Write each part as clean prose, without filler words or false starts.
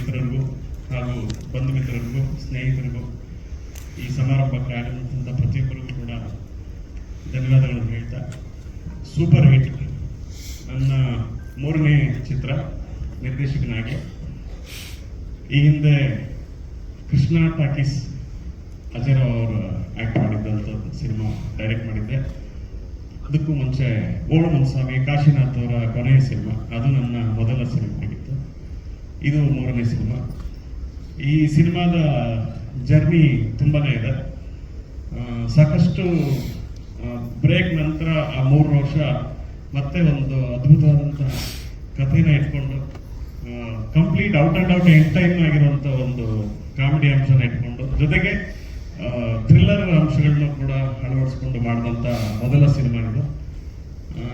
ಮಿತ್ರರಿಗೂ ಹಾಗೂ ಬಂಧು ಮಿತ್ರರಿಗೂ ಸ್ನೇಹಿತರಿಗೂ ಈ ಸಮಾರಂಭಕ್ಕೆ ಆಗದಂಥ ಪ್ರತಿಯೊಬ್ಬರಿಗೂ ಕೂಡ ಧನ್ಯವಾದಗಳನ್ನು ಹೇಳ್ತಾ, ಸೂಪರ್ ಹಿಟ್ ನನ್ನ 3ನೇ ಚಿತ್ರ ನಿರ್ದೇಶಕನಾಗಿ. ಈ ಹಿಂದೆ ಕೃಷ್ಣ ಟಾಕೀಸ್ ಅಜಯರಾವ್ ಅವರು ಆ್ಯಕ್ಟ್ ಮಾಡಿದ್ದಂಥದ್ದು ಸಿನಿಮಾ ಡೈರೆಕ್ಟ್ ಮಾಡಿದ್ದೆ. ಅದಕ್ಕೂ ಮುಂಚೆ ಓಳು ಮುನ್ಸ್ವಾಮಿ ಕಾಶಿನಾಥ್ ಅವರ ಕೊನೆಯ ಸಿನಿಮಾ, ಅದು ನನ್ನ ಮೊದಲ ಸಿನಿಮಾ ಆಗಿತ್ತು. ಇದು 3ನೇ ಸಿನಿಮಾ. ಈ ಸಿನಿಮಾದ ಜರ್ನಿ ತುಂಬಾನೇ ಇದೆ. ಸಾಕಷ್ಟು ಬ್ರೇಕ್ ನಂತರ ಆ 3 ವರ್ಷ ಮತ್ತೆ ಒಂದು ಅದ್ಭುತವಾದಂಥ ಕಥೆನ ಇಟ್ಕೊಂಡು complete out and out entertain ಆಗಿರುವಂಥ ಒಂದು ಕಾಮಿಡಿ ಅಂಶನ ಇಟ್ಕೊಂಡು ಜೊತೆಗೆ ಥ್ರಿಲ್ಲರ್ ಅಂಶಗಳನ್ನ ಕೂಡ ಅಳವಡಿಸ್ಕೊಂಡು ಮಾಡಿದಂಥ ಮೊದಲ ಸಿನಿಮಾ ಇದು.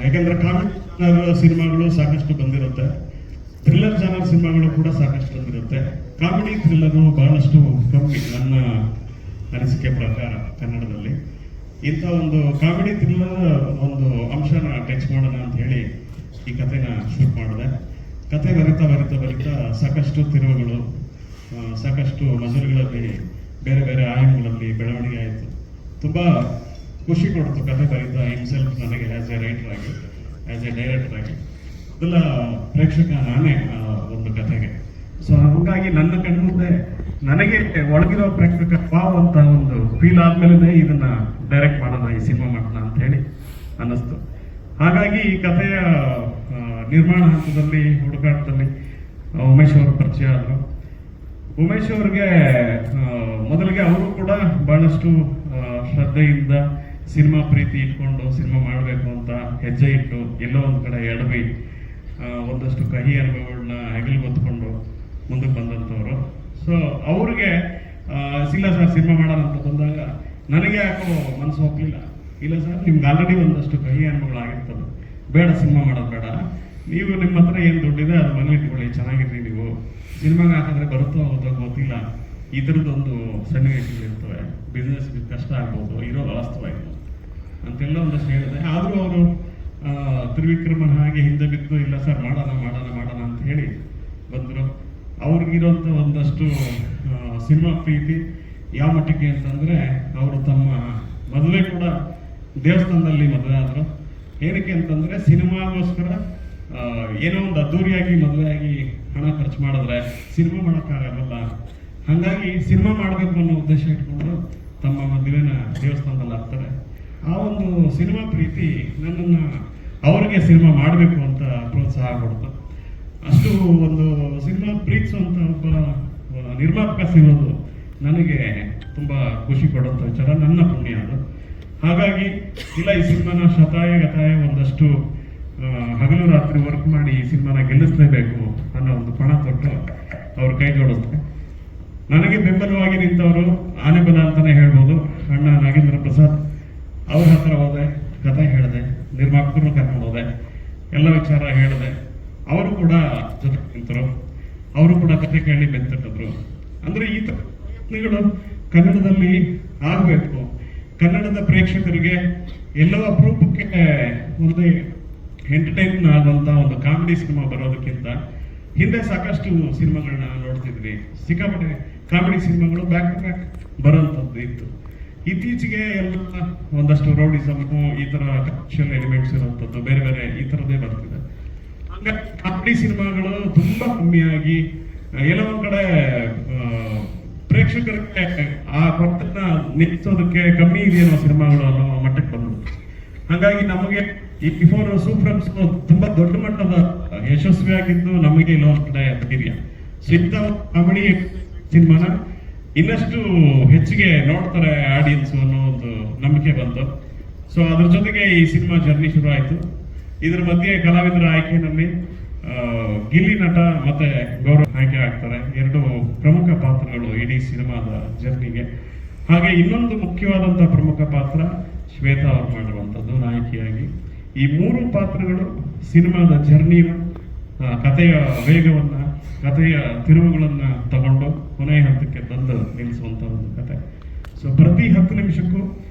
ಯಾಕೆಂದ್ರೆ ಕಾಮಿಡಿ ಸಿನಿಮಾಗಳು ಸಾಕಷ್ಟು ಬಂದಿರುತ್ತೆ, ಥ್ರಿಲ್ಲರ್ ಜಾನರ್ ಸಿನಿಮಾಗಳು ಕೂಡ ಸಾಕಷ್ಟು ಬಂದಿರುತ್ತೆ. ಕಾಮಿಡಿ ಥ್ರಿಲ್ಲರು ಬಹಳಷ್ಟು ಕಮ್ಮಿ ನನ್ನ ಅನಿಸಿಕೆ ಪ್ರಕಾರ ಕನ್ನಡದಲ್ಲಿ. ಇಂಥ ಒಂದು ಕಾಮಿಡಿ ಥ್ರಿಲ್ಲರ್ ಒಂದು ಅಂಶನ ಟಚ್ ಮಾಡೋಣ ಅಂತ ಹೇಳಿ ಈ ಕಥೆನ ಶೂಟ್ ಮಾಡಿದೆ. ಕತೆ ಬರಿತಾ ಬರಿತಾ ಬರಿತಾ ಸಾಕಷ್ಟು ತಿರುವುಗಳು, ಸಾಕಷ್ಟು ಮಜಲುಗಳಲ್ಲಿ, ಬೇರೆ ಬೇರೆ ಆಯಾಮಗಳಲ್ಲಿ ಬೆಳವಣಿಗೆ ಆಯಿತು. ತುಂಬ ಖುಷಿ ಕೊಡ್ತು ಕತೆ ಬರಿತಾ ಹಿಮ್ಸೆಲ್ಫ್ ನನಗೆ ಆ್ಯಸ್ ಎ ರೈಟರ್ ಆಗಿ, ಆ್ಯಸ್ ಎ ಡೈರೆಕ್ಟರ್ ಆಗಿ. ಅದೆಲ್ಲ ಪ್ರೇಕ್ಷಕ ನಾನೇ ಒಂದು ಕಥೆಗೆ. ಸೊ ಹಾಗಾಗಿ ನನ್ನ ಕಣ್ಮುಂದೆ ನನಗೆ ಒಳಗಿರೋ ಪ್ರೇಕ್ಷಕ ವಾವ್ ಅಂತ ಒಂದು ಫೀಲ್ ಆದ್ಮೇಲೆ ಇದನ್ನ ಡೈರೆಕ್ಟ್ ಮಾಡೋಣ, ಈ ಸಿನಿಮಾ ಮಾಡೋಣ ಅಂತ ಹೇಳಿ ಅನ್ನಿಸ್ತು. ಹಾಗಾಗಿ ಈ ಕಥೆಯ ನಿರ್ಮಾಣ ಹಂತದಲ್ಲಿ ಹುಡುಕಾಟದಲ್ಲಿ ಉಮೇಶ್ ಅವರು ಪರಿಚಯ ಆದರು. ಉಮೇಶ್ ಅವ್ರಿಗೆ ಮೊದಲಿಗೆ ಅವರು ಕೂಡ ಬಹಳಷ್ಟು ಶ್ರದ್ಧೆಯಿಂದ ಸಿನಿಮಾ ಪ್ರೀತಿ ಇಟ್ಕೊಂಡು ಸಿನಿಮಾ ಮಾಡಬೇಕು ಅಂತ ಹೆಜ್ಜೆ ಇಟ್ಟು ಎಲ್ಲೋ ಒಂದು ಕಡೆ ಎಡವಿ ಒಂದಷ್ಟು ಕಹಿ ಅನುಭವಗಳನ್ನ ಹೆಗಲು ಹೊತ್ಕೊಂಡು ಮುಂದಕ್ಕೆ ಬಂದಂಥವ್ರು. ಸೊ ಅವ್ರಿಗೆ ಇಲ್ಲ ಸರ್ ಸಿನಿಮಾ ಮಾಡೋಣ ಅಂತ ಬಂದಾಗ ನನಗೆ ಯಾಕೋ ಮನಸ್ಸು ಹೋಗ್ಲಿಲ್ಲ. ಇಲ್ಲ ಸರ್, ನಿಮ್ಗೆ ಆಲ್ರೆಡಿ ಒಂದಷ್ಟು ಕಹಿ ಅನುಭವಗಳಾಗಿರ್ತದೆ, ಬೇಡ ಸಿನಿಮಾ ಮಾಡೋದು ಬೇಡ, ನೀವು ನಿಮ್ಮ ಹತ್ರ ಏನು ದುಡ್ಡಿದೆ ಅದು ಮನೇಲಿ ಇಟ್ಕೊಳ್ಳಿ, ಚೆನ್ನಾಗಿರ್ರಿ, ನೀವು ಸಿನಿಮಾಗೆ ಹಾಕಿದ್ರೆ ಬರುತ್ತೋ ಹೋದೋ ಗೊತ್ತಿಲ್ಲ, ಈ ಥರದ್ದೊಂದು ಸನ್ನಿವೇಶಗಳಿರ್ತವೆ, ಬಿಸ್ನೆಸ್ ಕಷ್ಟ ಆಗ್ಬೋದು, ಇರೋ ವಾಸ್ತವಾಯಿತು ಅಂತೆಲ್ಲ ಒಂದಷ್ಟು ಹೇಳಿದೆ. ಆದರೂ ಅವರು ತ್ರಿವಿಕ್ರಮನ ಹಾಗೆ ಹಿಂದೆ ಬಿದ್ದು ಇಲ್ಲ ಸರ್ ಮಾಡೋಣ ಮಾಡೋಣ ಮಾಡೋಣ ಅಂತ ಹೇಳಿ ಬಂದರು. ಅವ್ರಿಗಿರೋಂಥ ಒಂದಷ್ಟು ಸಿನಿಮಾ ಪ್ರೀತಿ ಯಾವ ಮಟ್ಟಿಗೆ ಅಂತಂದರೆ, ಅವರು ತಮ್ಮ ಮದುವೆ ಕೂಡ ದೇವಸ್ಥಾನದಲ್ಲಿ ಮದುವೆ ಆದರು. ಏನಕ್ಕೆ ಅಂತಂದರೆ ಸಿನಿಮಾಗೋಸ್ಕರ ಏನೋ ಒಂದು ಅದ್ದೂರಿಯಾಗಿ ಮದುವೆಯಾಗಿ ಹಣ ಖರ್ಚು ಮಾಡಿದ್ರೆ ಸಿನಿಮಾ ಮಾಡೋಕ್ಕಾಗಲ್ಲ. ಹಾಗಾಗಿ ಸಿನಿಮಾ ಮಾಡಬೇಕು ಅನ್ನೋ ಉದ್ದೇಶ ಇಟ್ಕೊಂಡು ತಮ್ಮ ಮದುವೆನ ದೇವಸ್ಥಾನದಲ್ಲಿ ಆಗ್ತಾರೆ. ಆ ಒಂದು ಸಿನಿಮಾ ಪ್ರೀತಿ ನನ್ನನ್ನು ಅವ್ರಿಗೆ ಸಿನಿಮಾ ಮಾಡಬೇಕು ಅಂತ ಪ್ರೋತ್ಸಾಹ ಕೊಡ್ತು. ಅಷ್ಟು ಒಂದು ಸಿನಿಮಾ ಪ್ರೀತಿಸುವಂಥ ಒಬ್ಬ ನಿರ್ಮಾಪಕ ಸಿಗೋದು ನನಗೆ ತುಂಬ ಖುಷಿ ಕೊಡುವಂಥ ವಿಚಾರ, ನನ್ನ ಪುಣ್ಯ ಅದು. ಹಾಗಾಗಿ ಇಲ್ಲ, ಈ ಸಿನಿಮಾನ ಶತಾಯ ಗತಾಯ ಒಂದಷ್ಟು ಹಗಲು ರಾತ್ರಿ ವರ್ಕ್ ಮಾಡಿ ಈ ಸಿನಿಮಾನ ಗೆಲ್ಲಿಸಲೇಬೇಕು ಅನ್ನೋ ಒಂದು ಪಣ ತೊಟ್ಟು ಅವ್ರ ಕೈ ಜೋಡಿಸ್ತಾರೆ. ನನಗೆ ಬೆಂಬಲವಾಗಿ ನಿಂತವರು ಆನೆಬಲ ಅಂತಾನೆ ಹೇಳ್ಬೋದು, ಅಣ್ಣ ನಾಗೇಂದ್ರ ಪ್ರಸಾದ್. ಅವ್ರ ಹತ್ರ ಹೋದೆ, ಕಥೆ ಹೇಳಿದೆ, ನಿರ್ಮಾಪಕರು ಕರ್ಕೊಂಡು ಹೋದೆ, ಎಲ್ಲ ವಿಚಾರ ಹೇಳಿದೆ. ಅವರು ಕೂಡ ಜೊತೆ ನಿಂತರು, ಅವರು ಕೂಡ ಕಥೆ ಕೇಳಿ ಬೆಂತಟ್ಟಿದ್ರು. ಅಂದ್ರೆ ಈ ಪ್ರಯತ್ನಗಳು ಕನ್ನಡದಲ್ಲಿ ಆಗಬೇಕು. ಕನ್ನಡದ ಪ್ರೇಕ್ಷಕರಿಗೆ ಎಲ್ಲೋ ಅಪರೂಪಕ್ಕೆ ಒಂದು ಎಂಟರ್ಟೈನ್ ಆಗುವಂತ ಒಂದು ಕಾಮಿಡಿ ಸಿನಿಮಾ ಬರೋದಕ್ಕಿಂತ ಹಿಂದೆ ಸಾಕಷ್ಟು ಸಿನಿಮಾಗಳನ್ನ ನೋಡ್ತಿದ್ವಿ. ಸಿಕ್ಕಾಪಟ್ಟೆ ಕಾಮಿಡಿ ಸಿನಿಮಾಗಳು ಬ್ಯಾಕ್ ಟು ಬ್ಯಾಕ್ ಬರೋಂಥದ್ದು ಇತ್ತು. ಇತ್ತೀಚೆಗೆ ಎಲ್ಲ ಒಂದಷ್ಟು ರೌಡಿಸಮು, ಈ ತರ ಕಮರ್ಷಿಯಲ್ ಎಲಿಮೆಂಟ್ಸ್ ಇರುವಂಥದ್ದು ಬೇರೆ ಬೇರೆ ಈ ಥರದ್ದೇ ಬರ್ತಿದೆ. ಹಂಗಾಗಿ ಕಾಮಿಡಿ ಸಿನಿಮಾಗಳು ತುಂಬಾ ಕಮ್ಮಿಯಾಗಿ ಎಲ್ಲೋ ಒಂದ್ ಕಡೆ ಪ್ರೇಕ್ಷಕರಿಗೆ ಆ ಕೊರತನ್ನ ನಿಲ್ಲಿಸೋದಕ್ಕೆ ಕಮ್ಮಿ ಇದೆಯೋ ಸಿನಿಮಾಗಳು ಅನ್ನೋ ಮಟ್ಟಕ್ಕೆ ಬಂದ್ರು. ಹಾಗಾಗಿ ನಮಗೆ ಈ ಬಿಫೋರ್ ಸೂಪರ್ ತುಂಬಾ ದೊಡ್ಡ ಮಟ್ಟದ ಯಶಸ್ವಿಯಾಗಿದ್ದು ನಮಗೆ ಇಲ್ಲೋ ಒಂದ್ ಕಡೆ ಧೈರ್ಯ. ಸೊ ಇಂಥ ಕಾಮಿಡಿ ಸಿನಿಮಾನ ಇನ್ನಷ್ಟು ಹೆಚ್ಚಿಗೆ ನೋಡ್ತಾರೆ ಆಡಿಯನ್ಸ್ ಅನ್ನೋ ಒಂದು ನಂಬಿಕೆ ಬಂತು. ಸೊ ಅದ್ರ ಜೊತೆಗೆ ಈ ಸಿನಿಮಾ ಜರ್ನಿ ಶುರು ಆಯಿತು. ಇದ್ರ ಮಧ್ಯೆ ಕಲಾವಿದರ ಆಯ್ಕೆಯಲ್ಲಿ ಗಿಲ್ಲಿ ನಟ ಮತ್ತೆ ಗೌರವ್ ಆಯ್ಕೆ ಆಗ್ತಾರೆ, 2 ಪ್ರಮುಖ ಪಾತ್ರಗಳು ಇಡೀ ಸಿನಿಮಾದ ಜರ್ನಿಗೆ. ಹಾಗೆ ಇನ್ನೊಂದು ಮುಖ್ಯವಾದಂಥ ಪ್ರಮುಖ ಪಾತ್ರ ಶ್ವೇತಾ ಅವರು ಮಾಡಿರುವಂಥದ್ದು ನಾಯಕಿಯಾಗಿ. ಈ 3 ಪಾತ್ರಗಳು ಸಿನಿಮಾದ ಜರ್ನಿನ, ಕಥೆಯ ವೇಗವನ್ನ, ಕಥೆಯ ತಿರುವುಗಳನ್ನ ತಗೊಂಡು ಕೊನೆಯ ಹಂತಕ್ಕೆ ತಂದು ನಿಲ್ಲಿಸುವಂತ ಒಂದು ಕಥೆ. ಸೊ ಪ್ರತಿ 10 ನಿಮಿಷಕ್ಕೂ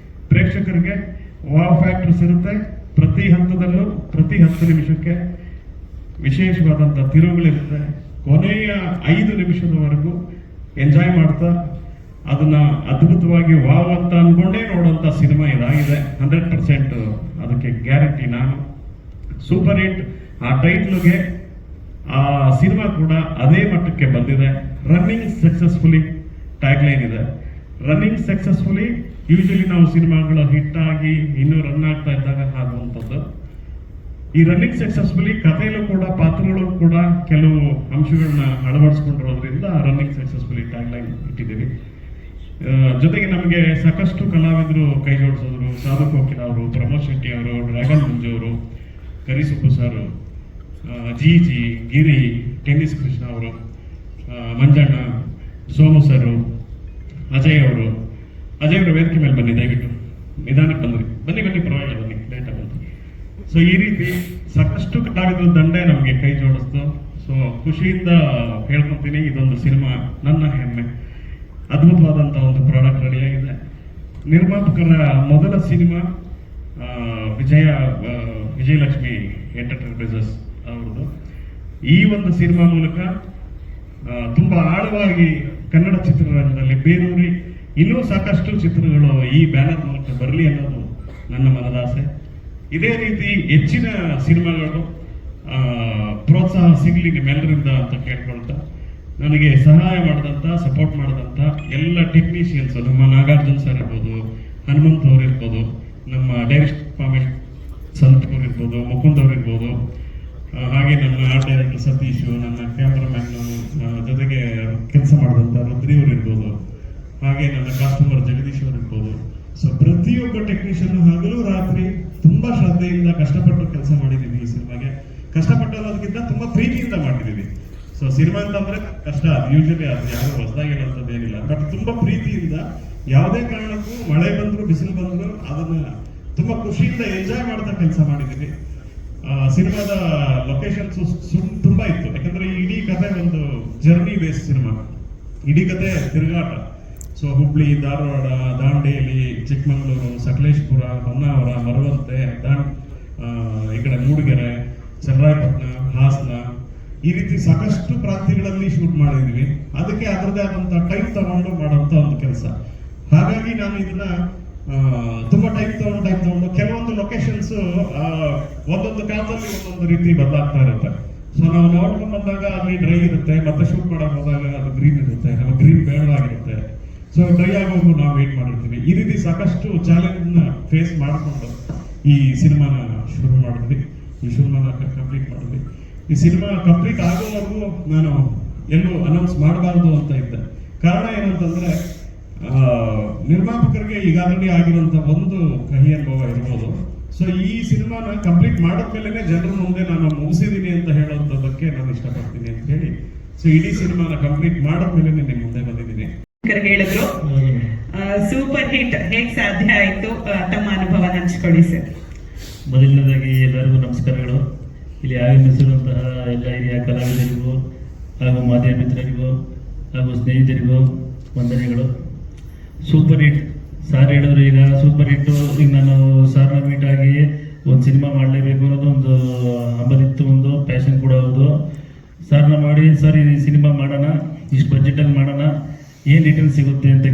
ಪ್ರೇಕ್ಷಕರಿಗೆ ವಾವ್ ಫ್ಯಾಕ್ಟರ್ಸ್ ಇರುತ್ತೆ. ಪ್ರತಿ ಹಂತದಲ್ಲೂ ಪ್ರತಿ 10 ನಿಮಿಷಕ್ಕೆ ವಿಶೇಷವಾದಂಥ ತಿರುವುಗಳಿರುತ್ತೆ, ಕೊನೆಯ 5 ನಿಮಿಷದವರೆಗೂ ಎಂಜಾಯ್ ಮಾಡ್ತಾ ಅದನ್ನ ಅದ್ಭುತವಾಗಿ ವಾವ್ ಅಂತ ಅನ್ಕೊಂಡೇ ನೋಡುವಂತ ಸಿನಿಮಾ ಇದಾಗಿದೆ. 100% ಅದಕ್ಕೆ ಗ್ಯಾರಂಟಿ ನಾನು. ಸೂಪರ್ ಹಿಟ್ ಆ ಟೈಟ್ಲ್ಗೆ ಆ ಸಿನಿಮಾ ಕೂಡ ಅದೇ ಮಟ್ಟಕ್ಕೆ ಬಂದಿದೆ. ರನ್ನಿಂಗ್ ಸಕ್ಸಸ್ಫುಲಿ ಟ್ಯಾಗ್ಲೈನ್ ಇದೆ. ರನ್ನಿಂಗ್ ಸಕ್ಸಸ್ಫುಲಿ ಯೂಶಲಿ ನಾವು ಸಿನಿಮಾಗಳು ಹಿಟ್ ಆಗಿ ಇನ್ನೂ ರನ್ ಆಗ್ತಾ ಇದ್ದಾಗ ಆಗುವಂಥದ್ದು. ಈ ರನ್ನಿಂಗ್ ಸಕ್ಸಸ್ಫುಲಿ ಕಥೆಯಲ್ಲೂ ಕೂಡ ಪಾತ್ರಗಳು ಕೂಡ ಕೆಲವು ಅಂಶಗಳನ್ನ ಅಳವಡಿಸ್ಕೊಂಡಿರೋದ್ರಿಂದ ರನ್ನಿಂಗ್ ಸಕ್ಸಸ್ಫುಲಿ ಟ್ಯಾಗ್ಲೈನ್ ಇಟ್ಟಿದ್ದೀವಿ. ಜೊತೆಗೆ ನಮಗೆ ಸಾಕಷ್ಟು ಕಲಾವಿದರು ಕೈ ಜೋಡಿಸಿದ್ರು. ಸಾಧು ಕೋಕಿಲ ಅವರು, ಪ್ರಮೋದ್ ಶೆಟ್ಟಿ ಅವರು, ಡ್ರ್ಯಾಗನ್ ಮಂಜು ಅವರು, ಕರಿಸುಬ್ಬು ಸರ್, ಜಿ ಗಿರಿ, ಟೆನ್ನಿಸ್ ಕೃಷ್ಣ ಅವರು, ಮಂಜಣ್ಣ, ಸೋಮು ಸರ್, ಅಜಯ್ ಅವರು ವೇದಿಕೆ ಮೇಲೆ ಬನ್ನಿ, ದಯವಿಟ್ಟು ನಿಧಾನಕ್ಕೆ ಬನ್ನಿ ಪರವಾಗಿಲ್ಲ, ಬನ್ನಿ ಲೇಟಾಗಿ ಬಂತು. ಸೊ ಈ ರೀತಿ ಸಾಕಷ್ಟು ಕಲಾವಿದರು ದಂಡೆ ನಮಗೆ ಕೈ ಜೋಡಿಸ್ತು. ಸೊ ಖುಷಿಯಿಂದ ಹೇಳ್ಕೊತೀನಿ, ಇದೊಂದು ಸಿನಿಮಾ ನನ್ನ ಹೆಮ್ಮೆ. ಅದ್ಭುತವಾದಂಥ ಒಂದು ಪ್ರಾಡಕ್ಟ್ ರೆಡಿಯಾಗಿದೆ. ನಿರ್ಮಾಪಕರ ಮೊದಲ ಸಿನಿಮಾ ವಿಜಯಲಕ್ಷ್ಮಿ ಎಂಟರ್ಪ್ರೈಸಸ್ ಅವ್ರದ್ದು. ಈ ಒಂದು ಸಿನಿಮಾ ಮೂಲಕ ತುಂಬಾ ಆಳವಾಗಿ ಕನ್ನಡ ಚಿತ್ರರಂಗದಲ್ಲಿ ಬೇರೂರಿ ಇನ್ನೂ ಸಾಕಷ್ಟು ಚಿತ್ರಗಳು ಈ ಬ್ಯಾನರ್ ಮೂಲಕ ಬರಲಿ ಅನ್ನೋದು ನನ್ನ ಮನದಾಸೆ. ಇದೇ ರೀತಿ ಹೆಚ್ಚಿನ ಸಿನಿಮಾಗಳು ಪ್ರೋತ್ಸಾಹ ಸಿಗಲಿ ನಿಮ್ಮೆಲ್ಲರಿಂದ ಅಂತ ಕೇಳ್ಕೊಳ್ತಾ, ನನಗೆ ಸಹಾಯ ಮಾಡಿದಂಥ, ಸಪೋರ್ಟ್ ಮಾಡಿದಂಥ ಎಲ್ಲ ಟೆಕ್ನಿಷಿಯನ್ಸ್, ನಮ್ಮ ನಾಗಾರ್ಜುನ್ ಸರ್ ಇರ್ಬೋದು, ಹನುಮಂತ್ ಅವ್ರು ಇರ್ಬೋದು, ನಮ್ಮ ಡೈರೆಕ್ಟ್ ಕಾಮೆಂಟ್ ಸಂತ್ ಅವ್ರು ಇರ್ಬೋದು, ಮುಕುಂದ್ ಅವ್ರು ಇರ್ಬೋದು, ಹಾಗೆ ನನ್ನ ಆರ್ಟ್ ಡೈರೆಕ್ಟರ್ ಸತೀಶು, ನನ್ನ ಕ್ಯಾಮ್ರಾಮ್ಯಾನ್ ಜೊತೆಗೆ ಕೆಲಸ ಮಾಡಿದಂಥ ರುದ್ರಿ ಅವ್ರು ಇರ್ಬೋದು, ಹಾಗೆ ನನ್ನ ಕಾಸ್ಟ್ಯೂಮರ್ ಜಗದೀಶ್ ಅವರು ಇರ್ಬೋದು. ಸೊ ಪ್ರತಿಯೊಬ್ಬ ಟೆಕ್ನಿಷಿಯನ್ ಹಗಲು ರಾತ್ರಿ ತುಂಬಾ ಶ್ರದ್ಧೆಯಿಂದ ಕಷ್ಟಪಟ್ಟು ಕೆಲಸ ಮಾಡಿದ್ದೀವಿ. ಈ ಸಿನಿಮಾಗೆ ಕಷ್ಟಪಟ್ಟೋದಕ್ಕಿಂತ ತುಂಬಾ ಪ್ರೀತಿಯಿಂದ ಮಾಡಿದ್ದೀವಿ. ಸೊ ಸಿನಿಮಾ ಅಂತಂದ್ರೆ ಕಷ್ಟ, ಯೂಶಲಿ ಅದು ಯಾರು ಹೊಸದಾಗಿ ಹೇಳುವಂಥದ್ದು ಏನಿಲ್ಲ, ಬಟ್ ತುಂಬಾ ಪ್ರೀತಿಯಿಂದ ಯಾವುದೇ ಕಾರಣಕ್ಕೂ ಮಳೆ ಬಂದ್ರು ಬಿಸಿಲು ಬಂದ್ರು ಅದನ್ನ ತುಂಬಾ ಖುಷಿಯಿಂದ ಎಂಜಾಯ್ ಮಾಡ್ತಾ ಕೆಲಸ ಮಾಡಿದ್ದೀವಿ. ಸಿನಿಮಾದ ಲೊಕೇಶನ್ಸ್ ತುಂಬಾ ಇತ್ತು, ಯಾಕಂದ್ರೆ ಈ ಇಡೀ ಕತೆ ಒಂದು ಜರ್ನಿ ಬೇಸ್ ಸಿನಿಮಾ. ಇಡೀ ಕತೆ ತಿರುಗಾಟ. ಸೊ ಹುಬ್ಳಿ, ಧಾರವಾಡ, ದಾಂಡೇಲಿ, ಚಿಕ್ಕಮಗಳೂರು, ಸಕಲೇಶ್ಪುರ, ಹೊನ್ನಾವರ, ಮರವಂತೆ, ಈ ಕಡೆ ಮೂಡಿಗೆರೆ, ಚನ್ನರಾಯಪಟ್ಟಣ, ಹಾಸನ, ಈ ರೀತಿ ಸಾಕಷ್ಟು ಪ್ರಾಂತ್ಯಗಳಲ್ಲಿ ಶೂಟ್ ಮಾಡಿದ್ವಿ. ಅದಕ್ಕೆ ಅದರದೇ ಆದಂತ ಟೈಮ್ ತಗೊಂಡು ಮಾಡುವಂತ ಒಂದು ಕೆಲಸ. ಹಾಗಾಗಿ ನಾನು ಇದನ್ನ ತುಂಬಾ ಟೈಮ್ ತಗೊಂಡು ಕೆಲವೊಂದು ಲೊಕೇಶನ್ಸ್ ಒಂದೊಂದು ಕಾಲದಲ್ಲಿ ಒಂದೊಂದು ರೀತಿ ಬದಲಾಗ್ತಾ ಇರುತ್ತೆ. ಸೊ ನಾವು ನೋಡ್ಕೊಂಡು ಬಂದಾಗ ಅಲ್ಲಿ ಡ್ರೈ ಇರುತ್ತೆ, ಮತ್ತೆ ಶೂಟ್ ಮಾಡಕ್ ಹೋದಾಗ ಅದು ಗ್ರೀನ್ ಇರುತ್ತೆ, ನಮ್ಮ ಗ್ರೀನ್ ಬೇಡವಾಗಿರುತ್ತೆ. ಸೊ ಡ್ರೈ ಆಗೋದು ನಾವು ವೇಟ್ ಮಾಡಿರ್ತೀವಿ. ಈ ರೀತಿ ಸಾಕಷ್ಟು ಚಾಲೆಂಜ್ ಫೇಸ್ ಮಾಡಿಕೊಂಡು ಈ ಸಿನಿಮಾನ ಶುರು ಮಾಡಿದ್ವಿ, ಈ ಸಿನಿಮಾನ ಕಂಪ್ಲೀಟ್ ಮಾಡಿದ್ವಿ. ಈ ಸಿನಿಮಾ ಕಂಪ್ಲೀಟ್ ಆಗೋವರೆಗೂ ನಾನು ಎಲ್ಲೂ ಅನೌನ್ಸ್ ಮಾಡಬಾರ್ದು ಅಂತ ಇದ್ದೆ. ಕಾರಣ ಏನಂತಂದ್ರೆ ನಿರ್ಮಾಪಕರಿಗೆ ಈಗಾಗಲೇ ಆಗಿರುವಂತ ಒಂದು ಕಹಿ ಅನುಭವ ಇರ್ಬೋದು. ಸೊ ಈ ಸಿನಿಮಾನ ಕಂಪ್ಲೀಟ್ ಮಾಡಿದ್ಮೇಲೆ ಜನರ ಮುಂದೆ ನಾನು ಮುಗಿಸಿದೀನಿ ಅಂತ ಹೇಳುವಂತದಕ್ಕೆ ನಾನು ಇಷ್ಟಪಡ್ತೀನಿ ಅಂತ ಹೇಳಿ, ಸೊ ಇಡೀ ಸಿನಿಮಾನ ಕಂಪ್ಲೀಟ್ ಮಾಡಿದ್ಮೇಲೆ ನಿಮ್ಮ ಮುಂದೆ ಬಂದಿದ್ದೀನಿ. ಹೇಳಿದ್ರು ಸೂಪರ್ ಹಿಟ್ ಹೇಗ್ ಸಾಧ್ಯ ಆಯ್ತು, ತಮ್ಮ ಅನುಭವ ಹಂಚ್ಕೊಳ್ಳಿ ಸರ್. ಮೊದಲನೇದಾಗಿ ಎಲ್ಲರಿಗೂ ನಮಸ್ಕಾರಗಳು. ಇಲ್ಲಿ ಆಗಮಿಸಿರುವಂತಹ ಎಲ್ಲ ಹಿರಿಯ ಕಲಾವಿದರಿಗೂ ಹಾಗೂ ಮಾಧ್ಯಮ ಮಿತ್ರರಿಗೂ ಹಾಗೂ ಸ್ನೇಹಿತರಿಗೂ ವಂದನೆಗಳು. ಸೂಪರ್ ಹಿಟ್ ಸಾರ್ ಹೇಳಿದ್ರು, ಈಗ ಸೂಪರ್ ಹಿಟ್. ಈಗ ನಾನು ಸಾರ್ನ ಮೀಟ್ ಆಗಿ ಒಂದು ಸಿನಿಮಾ ಮಾಡಲೇಬೇಕು ಅನ್ನೋದು ಒಂದು ಹಂಬಲಿತ್ತು, ಒಂದು ಪ್ಯಾಷನ್ ಕೂಡ ಹೌದು. ಸಾರ್ನ ಮಾಡಿ, ಸರ್ ಈ ಸಿನಿಮಾ ಮಾಡೋಣ, ಇಷ್ಟು ಬಜೆಟಲ್ಲಿ ಮಾಡೋಣ, ಏನು ರಿಟರ್ನ್ ಸಿಗುತ್ತೆ ಅಂತ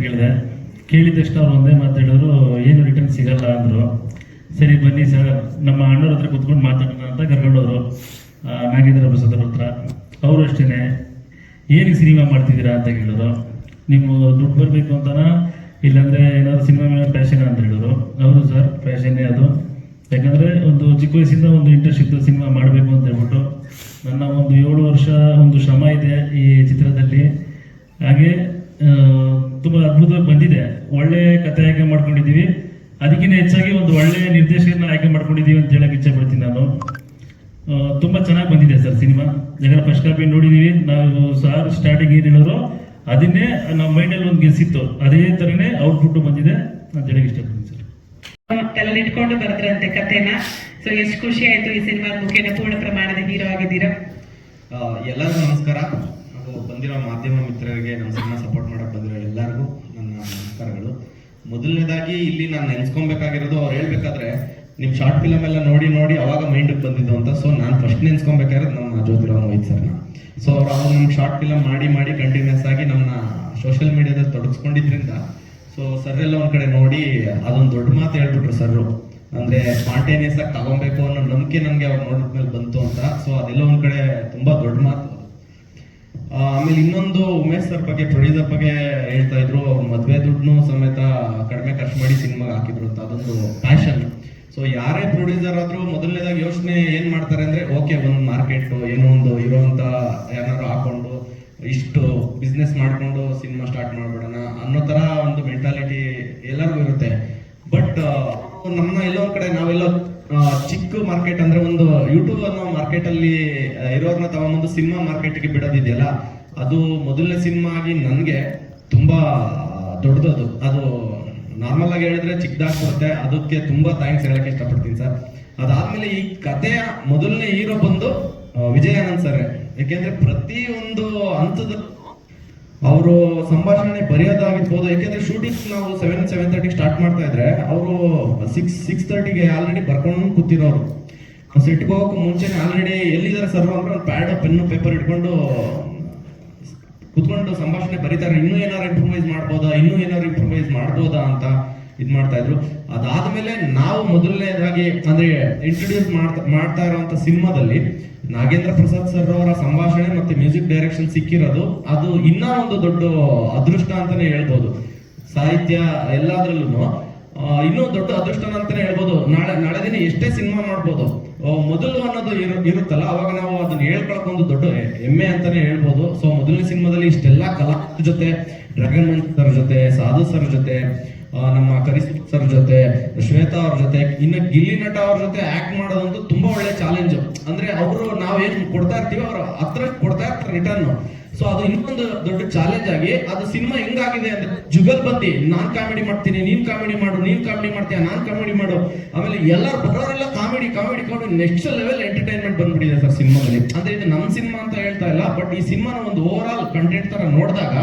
ಕೇಳಿದ ತಕ್ಷಣ ಅವ್ರು ಒಂದೇ ಮಾತು ಹೇಳಿದ್ರು, ಏನು ರಿಟರ್ನ್ ಸಿಗಲ್ಲ ಅಂದರು. ಸರಿ ಬನ್ನಿ ಸರ್, ನಮ್ಮ ಅಣ್ಣವ್ರ ಹತ್ರ ಕುತ್ಕೊಂಡು ಮಾತಾಡೋಣ ಅಂತ ಕರ್ಕೊಂಡವರು ನಾಗೇಂದ್ರ ಪ್ರಸಾದ್ ಅವ್ರ ಹತ್ರ. ಅವರು ಅಷ್ಟೇ, ಏನಕ್ಕೆ ಸಿನಿಮಾ ಮಾಡ್ತಿದ್ದೀರಾ ಅಂತ ಕೇಳಿದ್ರು. ನೀವು ದುಡ್ಡು ಬರಬೇಕು ಅಂತನಾ, ಇಲ್ಲಾಂದರೆ ಏನಾದ್ರು ಸಿನಿಮಾ ಮೇಲೆ ಪ್ಯಾಷನ್ ಅಂತ ಹೇಳಿದ್ರು. ಹೌದು ಸರ್, ಪ್ಯಾಷನ್ನೇ ಅದು. ಯಾಕಂದರೆ ಒಂದು ಚಿಕ್ಕ ವಯಸ್ಸಿಂದ ಒಂದು ಇಂಟ್ರೆಸ್ಟ್ ಇತ್ತು ಸಿನಿಮಾ ಮಾಡಬೇಕು ಅಂತ ಹೇಳ್ಬಿಟ್ಟು. ನನ್ನ ಒಂದು 7 ವರ್ಷ ಒಂದು ಶ್ರಮ ಇದೆ ಈ ಚಿತ್ರದಲ್ಲಿ. ಹಾಗೆ ತುಂಬ ಅದ್ಭುತವಾಗಿ ಬಂದಿದೆ. ಒಳ್ಳೆ ಕಥೆ ಆಯ್ಕೆ ಮಾಡ್ಕೊಂಡಿದ್ದೀವಿ. ಅದಕ್ಕಿಂತ ಹೆಚ್ಚಾಗಿ ಒಂದು ಒಳ್ಳೆ ನಿರ್ದೇಶಕರನ್ನ ಆಯ್ಕೆ ಮಾಡ್ಕೊಂಡಿದ್ದೀವಿ ಅಂತ ಹೇಳಕ್ಕೆ ಇಚ್ಛೆ ಪಡ್ತೀನಿ ನಾನು. ತುಂಬ ಚೆನ್ನಾಗಿ ಬಂದಿದೆ ಸರ್ ಸಿನಿಮಾ. ಯಾಕಂದ್ರೆ ಫಸ್ಟ್ ಕಾಪಿ ನೋಡಿದ್ದೀವಿ ನಾವು. ಸಾರ್ ಸ್ಟಾರ್ಟಿಂಗ್ ಏನು ಹೇಳಿದ್ರು ಅದನ್ನೇ ನಮ್ಮ ಮೈಂಡಲ್ಲಿ ಒಂದು ಗೆಲ್ಸಿತ್ತು, ಅದೇ ಥರನೇ ಔಟ್ಪುಟ್ ಬಂದಿದೆ ಅಂತ ಹೇಳಕ್ಕೆ ಇಷ್ಟಪಡ್ತೀನಿ ಸರ್. ತಲೆಯಲ್ಲಿ ಇಟ್ಕೊಂಡು ಬರೆದ್ರಂತೆ ಕಥೆನ. ಸೊ ಎಷ್ಟು ಖುಷಿ ಆಯ್ತು ಈ ಸಿನಿಮಾ ಮುಖೇನ ಪೂರ್ಣ ಪ್ರಮಾಣದ ಹೀರೋ ಆಗಿದ್ದೀರಾ. ಎಲ್ಲರಿಗೂ ನಮಸ್ಕಾರ. ಹಾಗೂ ಬಂದಿರೋ ಮಾಧ್ಯಮ ಮಿತ್ರರಿಗೆ, ನಮ್ಮ ಸಿನಿಮಾ ಸಪೋರ್ಟ್ ಮಾಡಕ್ಕೆ ಬಂದಿರೋ ಎಲ್ಲರಿಗೂ ನನ್ನ ನಮಸ್ಕಾರಗಳು. ಮೊದಲನೇದಾಗಿ ಇಲ್ಲಿ ನಾನು ನೆನ್ಸ್ಕೊಬೇಕಾಗಿರೋದು, ಅವ್ರು ಹೇಳ್ಬೇಕಾದ್ರೆ ನಿಮ್ಮ ಶಾರ್ಟ್ ಫಿಲಮ್ ಎಲ್ಲ ನೋಡಿ ಅವಾಗ ಮೈಂಡಿಗೆ ಬಂದಿದ್ದು ಅಂತ. ಸೊ ನಾನು ಫಸ್ಟ್ ನೆನ್ಸ್ಕೊಬೇಕಾಗಿರೋದು ನಮ್ಮ ಜ್ಯೋತಿರಾವ್ ಮೋಹಿತ್ ಸರ್ನ. ಸೊ ಅವ್ರು ನಮ್ಗೆ ಶಾರ್ಟ್ ಫಿಲಮ್ ಮಾಡಿ ಕಂಟಿನ್ಯೂಸ್ ಆಗಿ ನಮ್ಮನ್ನ ಸೋಷಿಯಲ್ ಮೀಡಿಯಾದಲ್ಲಿ ತೊಡಗಿಸ್ಕೊಂಡಿದ್ರಿಂದ ಸೊ ಸರ್ ಎಲ್ಲ ಒಂದ್ ಕಡೆ ನೋಡಿ ಅದೊಂದು ದೊಡ್ಡ ಮಾತು ಹೇಳ್ಬಿಟ್ರು ಸರ್. ಅಂದ್ರೆ ಸ್ಪಾಂಟೇನಿಯಸ್ ಆಗಿ ತಗೊಬೇಕು ಅನ್ನೋ ನಂಬಿಕೆ ನಮ್ಗೆ ಅವ್ರು ನೋಡಿದ್ಮೇಲೆ ಬಂತು ಅಂತ. ಸೊ ಅದೆಲ್ಲ ಒಂದ್ ಕಡೆ ತುಂಬಾ ದೊಡ್ಡ ಮಾತು. ಆಮೇಲೆ ಇನ್ನೊಂದು ಉಮೇಶ್ ಸರ್ ಬಗ್ಗೆ, ಪ್ರೊಡ್ಯೂಸರ್ ಬಗ್ಗೆ ಹೇಳ್ತಾ ಇದ್ರು, ಅವ್ರ ಮದ್ವೆ ದುಡ್ಡು ಸಮೇತ ಕಡಿಮೆ ಖರ್ಚು ಮಾಡಿ ಸಿನಿಮಾಗೆ ಹಾಕಿದ್ರು ಅಂತ. ಅದೊಂದು ಪ್ಯಾಷನ್. ಸೊ ಯಾರೇ ಪ್ರೊಡ್ಯೂಸರ್ ಆದ್ರೂ ಮೊದಲನೇದಾಗಿ ಯೋಚನೆ ಏನ್ ಮಾಡ್ತಾರೆ ಅಂದ್ರೆ, ಓಕೆ ಒಂದು ಮಾರ್ಕೆಟ್ ಏನೋ ಒಂದು ಇರೋಂತ ಏನಾದ್ರು ಹಾಕೊಂಡು ಇಷ್ಟು ಬಿಸ್ನೆಸ್ ಮಾಡ್ಕೊಂಡು ಸಿನಿಮಾ ಸ್ಟಾರ್ಟ್ ಮಾಡ್ಬಿಡೋಣ ಅನ್ನೋ ತರ ಒಂದು ಮೆಂಟಾಲಿಟಿ ಎಲ್ಲರಿಗೂ ಇರುತ್ತೆ. ಬಟ್ ನಮ್ಮನ್ನ ಎಲ್ಲೋ ಒಂದ್ ಕಡೆ ನಾವೆಲ್ಲೋ ಚಿಕ್ಕ ಮಾರ್ಕೆಟ್ ಅಂದ್ರೆ ಒಂದು ಯೂಟ್ಯೂಬ್ ಅನ್ನೋ ಮಾರ್ಕೆಟ್ ಅಲ್ಲಿ ಇರೋರ್ನ ತಗೊಂಬಂದು ಸಿನಿಮಾ ಮಾರ್ಕೆಟ್ಗೆ ಬಿಡೋದಿದೆಯಲ್ಲ, ಅದು ಮೊದಲನೇ ಸಿನಿಮಾ ಆಗಿ ನನ್ಗೆ ತುಂಬಾ ದೊಡ್ಡದದು. ಅದು ನಾರ್ಮಲ್ ಆಗಿ ಹೇಳಿದ್ರೆ ಚಿಕ್ಕದಾಗ್ಬಿಡುತ್ತೆ. ಅದಕ್ಕೆ ತುಂಬಾ ಥ್ಯಾಂಕ್ಸ್ ಹೇಳಕ್ಕೆ ಇಷ್ಟಪಡ್ತೀನಿ ಸರ್. ಅದಾದ್ಮೇಲೆ ಈ ಕಥೆಯ ಮೊದಲನೇ ಹೀರೋ ಬಂದು ವಿಜಯಾನಂದ್ ಸರ್. ಯಾಕೆಂದ್ರೆ ಪ್ರತಿಯೊಂದು ಹಂತದ ಅವರು ಸಂಭಾಷಣೆ ಬರೆಯೋದಾಗಿರ್ಬೋದು. ಯಾಕೆಂದ್ರೆ ಶೂಟಿಂಗ್ ನಾವು 7:30 ಸ್ಟಾರ್ಟ್ ಮಾಡ್ತಾ ಇದ್ರೆ ಅವರು 6:30ಗೆ ಆಲ್ರೆಡಿ ಬರ್ಕೊಂಡು ಕೂತಿರೋರು. ಸೆಟ್ಗೆ ಹೋಗಕ್ಕೆ ಮುಂಚೆನೆ ಆಲ್ರೆಡಿ ಎಲ್ಲಿದ್ದಾರೆ ಸರ್ ಅಂದ್ರೆ ಒಂದು ಪ್ಯಾಡ್ ಪೆನ್ನು ಪೇಪರ್ ಇಟ್ಕೊಂಡು ಕುತ್ಕೊಂಡು ಸಂಭಾಷಣೆ ಬರೀತಾರೆ. ಇನ್ನೂ ಏನಾದ್ರು ಇಂಪ್ರೂವೈಸ್ ಮಾಡ್ಬೋದಾ ಅಂತ ಇದ್ ಮಾಡ್ತಾ ಇದ್ರು. ಅದಾದ್ಮೇಲೆ ನಾವು ಮೊದಲನೇದಾಗಿ ಅಂದ್ರೆ ಇಂಟ್ರೊಡ್ಯೂಸ್ ಮಾಡ್ತಾ ಇರುವಂತ ಸಿನಿಮಾದಲ್ಲಿ ನಾಗೇಂದ್ರ ಪ್ರಸಾದ್ ಸರ್ ಅವರ ಸಂಭಾಷಣೆ ಮತ್ತೆ ಮ್ಯೂಸಿಕ್ ಡೈರೆಕ್ಷನ್ ಸಿಕ್ಕಿರೋದು ಅದು ಇನ್ನ ಒಂದು ದೊಡ್ಡ ಅದೃಷ್ಟ ಅಂತಾನೆ ಹೇಳ್ಬೋದು. ಸಾಹಿತ್ಯ ಎಲ್ಲಾದ್ರಲ್ಲೂ ಇನ್ನೂ ದೊಡ್ಡ ಅದೃಷ್ಟ ಅಂತಾನೆ ಹೇಳ್ಬೋದು. ನಾಳೆ ದಿನ ಎಷ್ಟೇ ಸಿನಿಮಾ ಮಾಡ್ಬೋದು, ಮೊದಲು ಅನ್ನೋದು ಇರುತ್ತಲ್ಲ, ಅವಾಗ ನಾವು ಅದನ್ನ ಹೇಳ್ಕೊಳಕ್ಕೊಂದು ದೊಡ್ಡ ಹೆಮ್ಮೆ ಅಂತಾನೆ ಹೇಳ್ಬೋದು. ಸೊ ಮೊದಲನೇ ಸಿನಿಮಾದಲ್ಲಿ ಇಷ್ಟೆಲ್ಲ ಕಲಾವಿದರ ಜೊತೆ, ಡ್ರ್ಯಾಗನ್ ಮಂತ್ ಸರ್ ಜೊತೆ, ಸಾಧು ಸರ್ ಜೊತೆ, ನಮ್ಮ ಕರಿಸುತ್ ಸರ್ ಜೊತೆ, ಶ್ವೇತಾ ಅವ್ರ ಜೊತೆ, ಇನ್ನು ಗಿಲ್ಲಿ ನಟ ಅವ್ರ ಜೊತೆ ಆಕ್ಟ್ ಮಾಡೋದಂತೂ ತುಂಬಾ ಒಳ್ಳೆ ಚಾಲೆಂಜ್. ಅಂದ್ರೆ ಅವರು ನಾವೇನ್ ಕೊಡ್ತಾ ಇರ್ತೀವಿ ಅವ್ರ ಹತ್ರ ಕೊಡ್ತಾ ಇರ್ತಾರೆ ರಿಟರ್ನ್. ಸೊ ಅದು ಇನ್ನೊಂದು ದೊಡ್ಡ ಚಾಲೆಂಜ್ ಆಗಿ ಅದು ಸಿನಿಮಾ ಹೆಂಗಾಗಿದೆ ಅಂದ್ರೆ ಜುಗಲ್ಬಂದಿ, ನಾನ್ ಕಾಮಿಡಿ ಮಾಡ್ತೀನಿ, ನೀನ್ ಕಾಮಿಡಿ ಮಾಡು, ನೀನ್ ಕಾಮಿಡಿ ಮಾಡ್ತೀಯ, ನಾನ್ ಕಾಮಿಡಿ ಮಾಡು. ಆಮೇಲೆ ಎಲ್ಲರೂ ಬರೋರೆಲ್ಲ ಕಾಮಿಡಿ ನೆಕ್ಸ್ಟ್ ಲೆವೆಲ್ ಎಂಟರ್ಟೈನ್ಮೆಂಟ್ ಬಂದ್ಬಿಟ್ಟಿದೆ ಸರ್ ಸಿನಿಮಾದಲ್ಲಿ. ಅಂದ್ರೆ ಇದು ನಮ್ಮ ಸಿನಿಮಾ ಅಂತ ಹೇಳ್ತಾ ಇಲ್ಲ, ಬಟ್ ಈ ಸಿನಿಮಾನ ಒಂದು ಓವರ್ ಆಲ್ ಕಂಟೆಂಟ್ ತರ ನೋಡಿದಾಗ,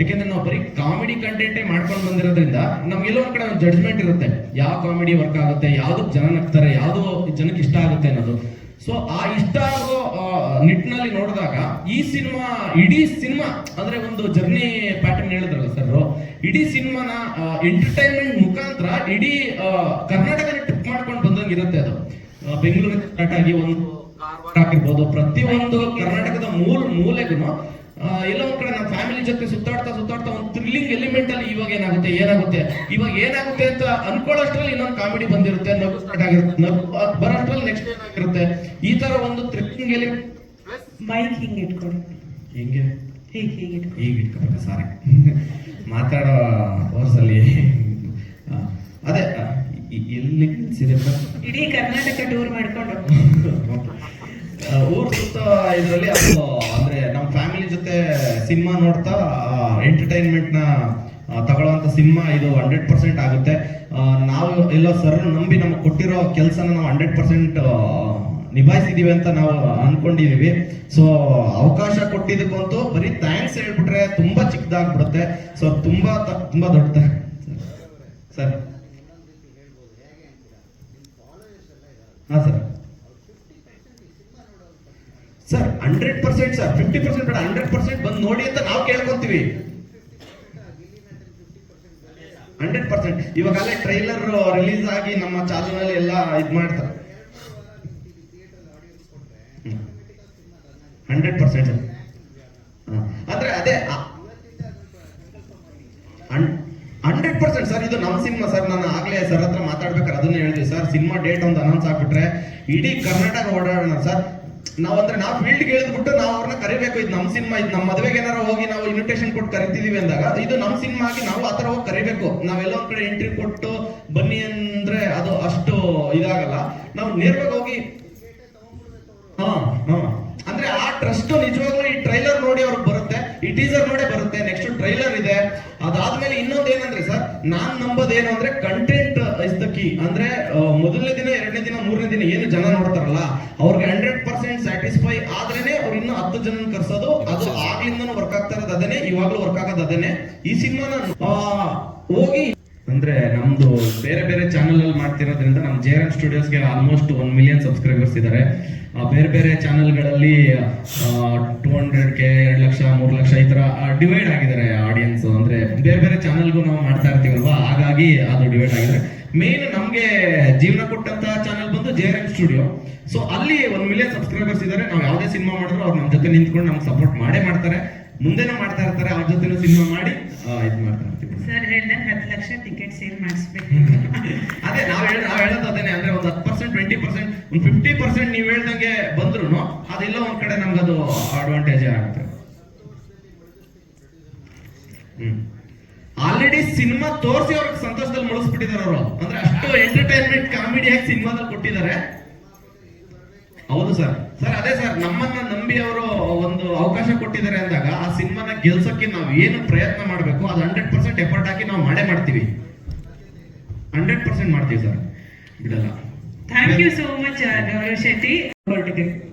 ಯಾಕೆಂದ್ರೆ ನಾವು ಬರೀ ಕಾಮಿಡಿ ಕಂಟೆಂಟೇ ಮಾಡ್ಕೊಂಡು ಬಂದಿರೋದ್ರಿಂದ ನಮ್ಗೆಲ್ಲೋ ಒಂದ್ ಕಡೆ ಒಂದು ಜಡ್ಜ್ಮೆಂಟ್ ಇರುತ್ತೆ, ಯಾವ ಕಾಮಿಡಿ ವರ್ಕ್ ಆಗುತ್ತೆ, ಯಾವ್ದು ಜನ ನಗ್ತಾರೆ, ಯಾವ್ದು ಜನಕ್ಕೆ ಇಷ್ಟ ಆಗುತ್ತೆ ಅನ್ನೋದು. ಸೊ ಆ ಇಷ್ಟ ಆಗೋ ನಿಟ್ಟಿನಲ್ಲಿ ನೋಡಿದಾಗ ಈ ಸಿನಿಮಾ, ಇಡೀ ಸಿನಿಮಾ ಅಂದ್ರೆ ಒಂದು ಜರ್ನಿ ಪ್ಯಾಟರ್ನ್ ಹೇಳಿದ್ರಲ್ಲ ಸರ್, ಇಡೀ ಸಿನಿಮಾನ ಎಂಟರ್ಟೈನ್ಮೆಂಟ್ ಮುಖಾಂತರ ಇಡೀ ಕರ್ನಾಟಕ ಟ್ರಿಪ್ ಮಾಡ್ಕೊಂಡು ಬಂದಂಗೆ ಇರುತ್ತೆ. ಅದು ಬೆಂಗಳೂರಿನ ಸ್ಟಾರ್ಟ್ ಆಗಿ ಒಂದು ಆಗಿರ್ಬೋದು, ಪ್ರತಿಯೊಂದು ಕರ್ನಾಟಕದ ಮೂಲೆಗೂ ಎಲ್ಲ ಒಂದ್ ಕಡೆ ನಮ್ಮ ಫ್ಯಾಮಿಲಿ ಜೊತೆ ಸುತ್ತಾಡ್ತಾ ಒಂದು ಥ್ರಿಲ್ಲಿಂಗ್ ಎಲಿಮೆಂಟ್ ಅಲ್ಲಿ ಇವಾಗ ಏನಾಗುತ್ತೆ ಅಂತ ಅನ್ಕೊಳ್ಳೋಷ್ಟ್ರಲ್ಲಿ ಇನ್ನೊಂದು ಕಾಮಿಡಿ ಬಂದಿರುತ್ತೆ, ನಗು ಸ್ಟಾರ್ಟ್ ಆಗಿರುತ್ತೆ, ನಗು ಬರೋಷ್ಟ್ರಲ್ಲಿ ನೆಕ್ಸ್ಟ್ ಏನಾಗಿರುತ್ತೆ, ಈ ತರ ಒಂದು ಥ್ರಿಲ್ಲಿಂಗ್ ಎಲಿಮೆಂಟ್. ಮೈಕ್ ಹಿಂಗೆ ಇಟ್ಕೊಡಿ, ಹಿಂಗೆ ಹೀಗೆ ಇಟ್ಕೋಬೇಕು. ಸಾರಿ, ಮಾತಾಡೋ ಕೋರ್ಸಲ್ಲಿ ಅದೇ ಎಲ್ಲಿ ಇಡೀ ಕರ್ನಾಟಕ ಟೂರ್ ಮಾಡ್ಕೊಂಡು ಊರ್ ಸುತ್ತ ಇದರಲ್ಲಿ ಅದು ಅಂದ್ರೆ ನಮ್ಮ ಫ್ಯಾಮಿಲಿ ಜೊತೆ ಸಿನಿಮಾ ನೋಡ್ತಾ ಎಂಟರ್ಟೈನ್ಮೆಂಟ್ ನ ತಗೊಳ್ಳುವಂತ ಸಿನಿಮಾ ಇದು 100% ಆಗುತ್ತೆ. ನಾವು ಎಲ್ಲೋ ಸರ್ ನಂಬಿ ನಮಗೆ ಕೊಟ್ಟಿರೋ ಕೆಲಸನ ನಾವು 100% ನಿಭಾಯಿಸಿದೀವಿ ಅಂತ ನಾವು ಅನ್ಕೊಂಡಿದೀವಿ. ಸೊ ಅವಕಾಶ ಕೊಟ್ಟಿದ್ದಕ್ಕಂತೂ ಬರೀ ಥ್ಯಾಂಕ್ಸ್ ಹೇಳ್ಬಿಟ್ರೆ ತುಂಬಾ ಚಿಕ್ಕದಾಗ್ಬಿಡುತ್ತೆ. ಸೊ ತುಂಬಾ ದೊಡ್ಡ ಸರ್. ಹಾ ಸರ್ 100% ಸರ್, 50% ಬೇಡ, 100% ಬಂದು ನೋಡಿ ಅಂತ ನಾವು ಕೇಳ್ಕೊಂತೀವಿ. 100% ಇವಾಗಲೇ ಟ್ರೈಲರ್ ರಿಲೀಸ್ ಆಗಿ ನಮ್ಮ ಚಾನಲ್ ಎಲ್ಲ ಇದ್ ಮಾಡ್ತಾರೆ. 100% ಅಂದ್ರೆ ಅದೇ 100% ಸರ್, ಇದು ನಮ್ಮ ಸಿನಿಮಾ ಸರ್. ನಾನು ಆಗ್ಲೇ ಸರ್ ಹತ್ರ ಮಾತಾಡ್ಬೇಕಾದ್ರೆ ಅದನ್ನೇ ಹೇಳಿದ್ವಿ ಸರ್, ಸಿನಿಮಾ ಡೇಟ್ ಒಂದು ಅನೌನ್ಸ್ ಆಗ್ಬಿಟ್ರೆ ಇಡೀ ಕರ್ನಾಟಕ ಓಡಾಡೋಣ ಸರ್. ನಾವು ಫೀಲ್ಡ್ಗೆ ಇಳಿದ್ಬಿಟ್ಟು ನಾವು ಅವ್ರನ್ನ ಕರಿಬೇಕು, ಇದು ನಮ್ಮ ಸಿನಿಮಾ, ಇದು ನಮ್ಮ ಮದುವೆಗೆ ಏನಾರ ಹೋಗಿ ನಾವು ಇನ್ವಿಟೇಷನ್ ಕೊಟ್ಟು ಕರಿತಿದೀವಿ ಅಂದಾಗ ಇದು ನಮ್ಮ ಸಿನಿಮಾ ಆಗಿ ನಾವು ಆತರ ಹೋಗಿ ಕರಿಬೇಕು. ನಾವೆಲ್ಲ ಒಂದ್ ಕಡೆ ಎಂಟ್ರಿ ಕೊಟ್ಟು ಬನ್ನಿ ಅಂದ್ರೆ ಅದು ಅಷ್ಟು ಇದಾಗಲ್ಲ. ನಾವು ನೇರವಾಗಿ ಹೋಗಿ ಅಂದ್ರೆ ಆ ಟ್ರಸ್ಟ್ ನಿಜವಾಗ್ಲೂ ಈ ಟ್ರೈಲರ್ ನೋಡಿ ಅವ್ರಿಗೆ ಬರುತ್ತೆ, ಈ ಟೀಸರ್ ನೋಡೇ ಬರುತ್ತೆ. ನೆಕ್ಸ್ಟ್ ಟ್ರೈಲರ್ ಇದೆ. ಅದಾದ್ಮೇಲೆ ಇನ್ನೊಂದು ಏನಂದ್ರೆ ಸರ್, ನಾನ್ ನಂಬೋದೇನು ಅಂದ್ರೆ ಕಂಟೆಂಟ್ ಇಸ್ ದ ಕೀ. ಅಂದ್ರೆ ಮೊದಲನೇ ದಿನ, ಎರಡನೇ ದಿನ, ಮೂರನೇ ದಿನ ಏನು ಜನ ನೋಡ್ತಾರಲ್ಲ ಅವ್ರಿಗೆ 100% ಸ್ಯಾಟಿಸ್ಫೈ ಆದ್ರೇನೆ ಅವ್ರು ಇನ್ನೂ 10 ಜನ ಕರ್ಸೋದು. ಅದು ಆಗ್ಲಿಂದನೂ ವರ್ಕ್ ಆಗ್ತಾ ಇರೋದು ಅದೇನೆ, ಇವಾಗ್ಲೂ ವರ್ಕ್ ಆಗೋದು ಅದೇನೆ. ಈ ಸಿನಿಮಾನ ಹೋಗಿ ಅಂದ್ರೆ ನಮ್ದು ಬೇರೆ ಬೇರೆ ಚಾನಲ್ ಅಲ್ಲಿ ಮಾಡ್ತಿರೋದ್ರಿಂದ ನಮ್ಮ JRM ಸ್ಟುಡಿಯೋಸ್ಗೆ ಆಲ್ಮೋಸ್ಟ್ 1 ಮಿಲಿಯನ್ ಸಬ್ಸ್ಕ್ರೈಬರ್ಸ್ ಇದ್ದಾರೆ. ಬೇರೆ ಬೇರೆ ಚಾನಲ್ಗಳಲ್ಲಿ 200K 2 ಲಕ್ಷ 3 ಲಕ್ಷ ಈ ತರ ಡಿವೈಡ್ ಆಗಿದ್ದಾರೆ ಆಡಿಯನ್ಸ್. ಅಂದ್ರೆ ಬೇರೆ ಬೇರೆ ಚಾನಲ್ಗೂ ನಾವು ಮಾಡ್ತಾ ಇರ್ತೀವಲ್ವಾ, ಹಾಗಾಗಿ ಅದು ಡಿವೈಡ್ ಆಗಿದೆ. ಮೇನ್ ನಮ್ಗೆ ಜೀವನ ಕೊಟ್ಟಂತ ಚಾನಲ್ ಬಂದು JRM ಸ್ಟುಡಿಯೋ. ಸೊ ಅಲ್ಲಿ 1 ಮಿಲಿಯನ್ ಸಬ್ಸ್ಕ್ರೈಬರ್ಸ್ ಇದ್ದಾರೆ. ನಾವು ಯಾವುದೇ ಸಿನಿಮಾ ಮಾಡಿದ್ರು ಅವ್ರು ನಮ್ಮ ಜೊತೆ ನಿಂತ್ಕೊಂಡು ನಮ್ಗೆ ಸಪೋರ್ಟ್ ಮಾಡೇ ಮಾಡ್ತಾರೆ, ಮುಂದೆನೂ ಮಾಡ್ತಾ ಇರ್ತಾರೆ. ಅವ್ರ ಜೊತೆ ಸಿನಿಮಾ ಮಾಡಿ ಇದು ಮಾಡ್ತಾ ಇರ್ತೀವಿ. ಸರ್ ಹೇಳ್ದಂಗೆ 10 ಲಕ್ಷ ಟಿಕೆಟ್ ಸೇಲ್ ಮಾಡಿಸ್ಬೇಕು. ಅದೇ ನಾವ್ ಹೇಳೋದು ಅದೇನೆ. ಅಂದ್ರೆ ಒಂದು 10%, 20%, ಒಂದು 50% ನೀವ್ ಹೇಳ್ದಂಗೆ ಬಂದ್ರು ಅದೆಲ್ಲ ಒಂದ್ ಕಡೆ ನಮ್ಗದು ಅಡ್ವಾಂಟೇಜ್ ಆಗುತ್ತೆ. ಆಲ್ರೆಡಿ ಸಿನಿಮಾ ತೋರಿಸಿ ಅವ್ರಿಗೆ ಸಂತೋಷದಲ್ಲಿ ಮುಳಿಸ್ಬಿಟ್ಟಿದ್ದಾರೆ ಅವರು. ಅಂದ್ರೆ ಅಷ್ಟು ಎಂಟರ್ಟೈನ್ಮೆಂಟ್ ಕಾಮಿಡಿಯಾಗಿ ಸಿನಿಮಾದಲ್ಲಿ ಕೊಟ್ಟಿದ್ದಾರೆ. ಹೌದು ಸರ್. ಅದೇ ಸರ್, ನಮ್ಮನ್ನ ನಂಬಿ ಅವರು ಒಂದು ಅವಕಾಶ ಕೊಟ್ಟಿದ್ದಾರೆ ಅಂದಾಗ ಆ ಸಿನಿಮಾನ ಗೆಲ್ಸಕ್ಕೆ ನಾವು ಏನು ಪ್ರಯತ್ನ ಮಾಡಬೇಕು ಅದು 100% ಎಫರ್ಟ್ ಹಾಕಿ ನಾವು ಮಾಡೇ ಮಾಡ್ತೀವಿ. 100% ಮಾಡ್ತೀವಿ ಸರ್, ಬಿಡಲ್ಲ. Thank you so much Gaurav Shetty.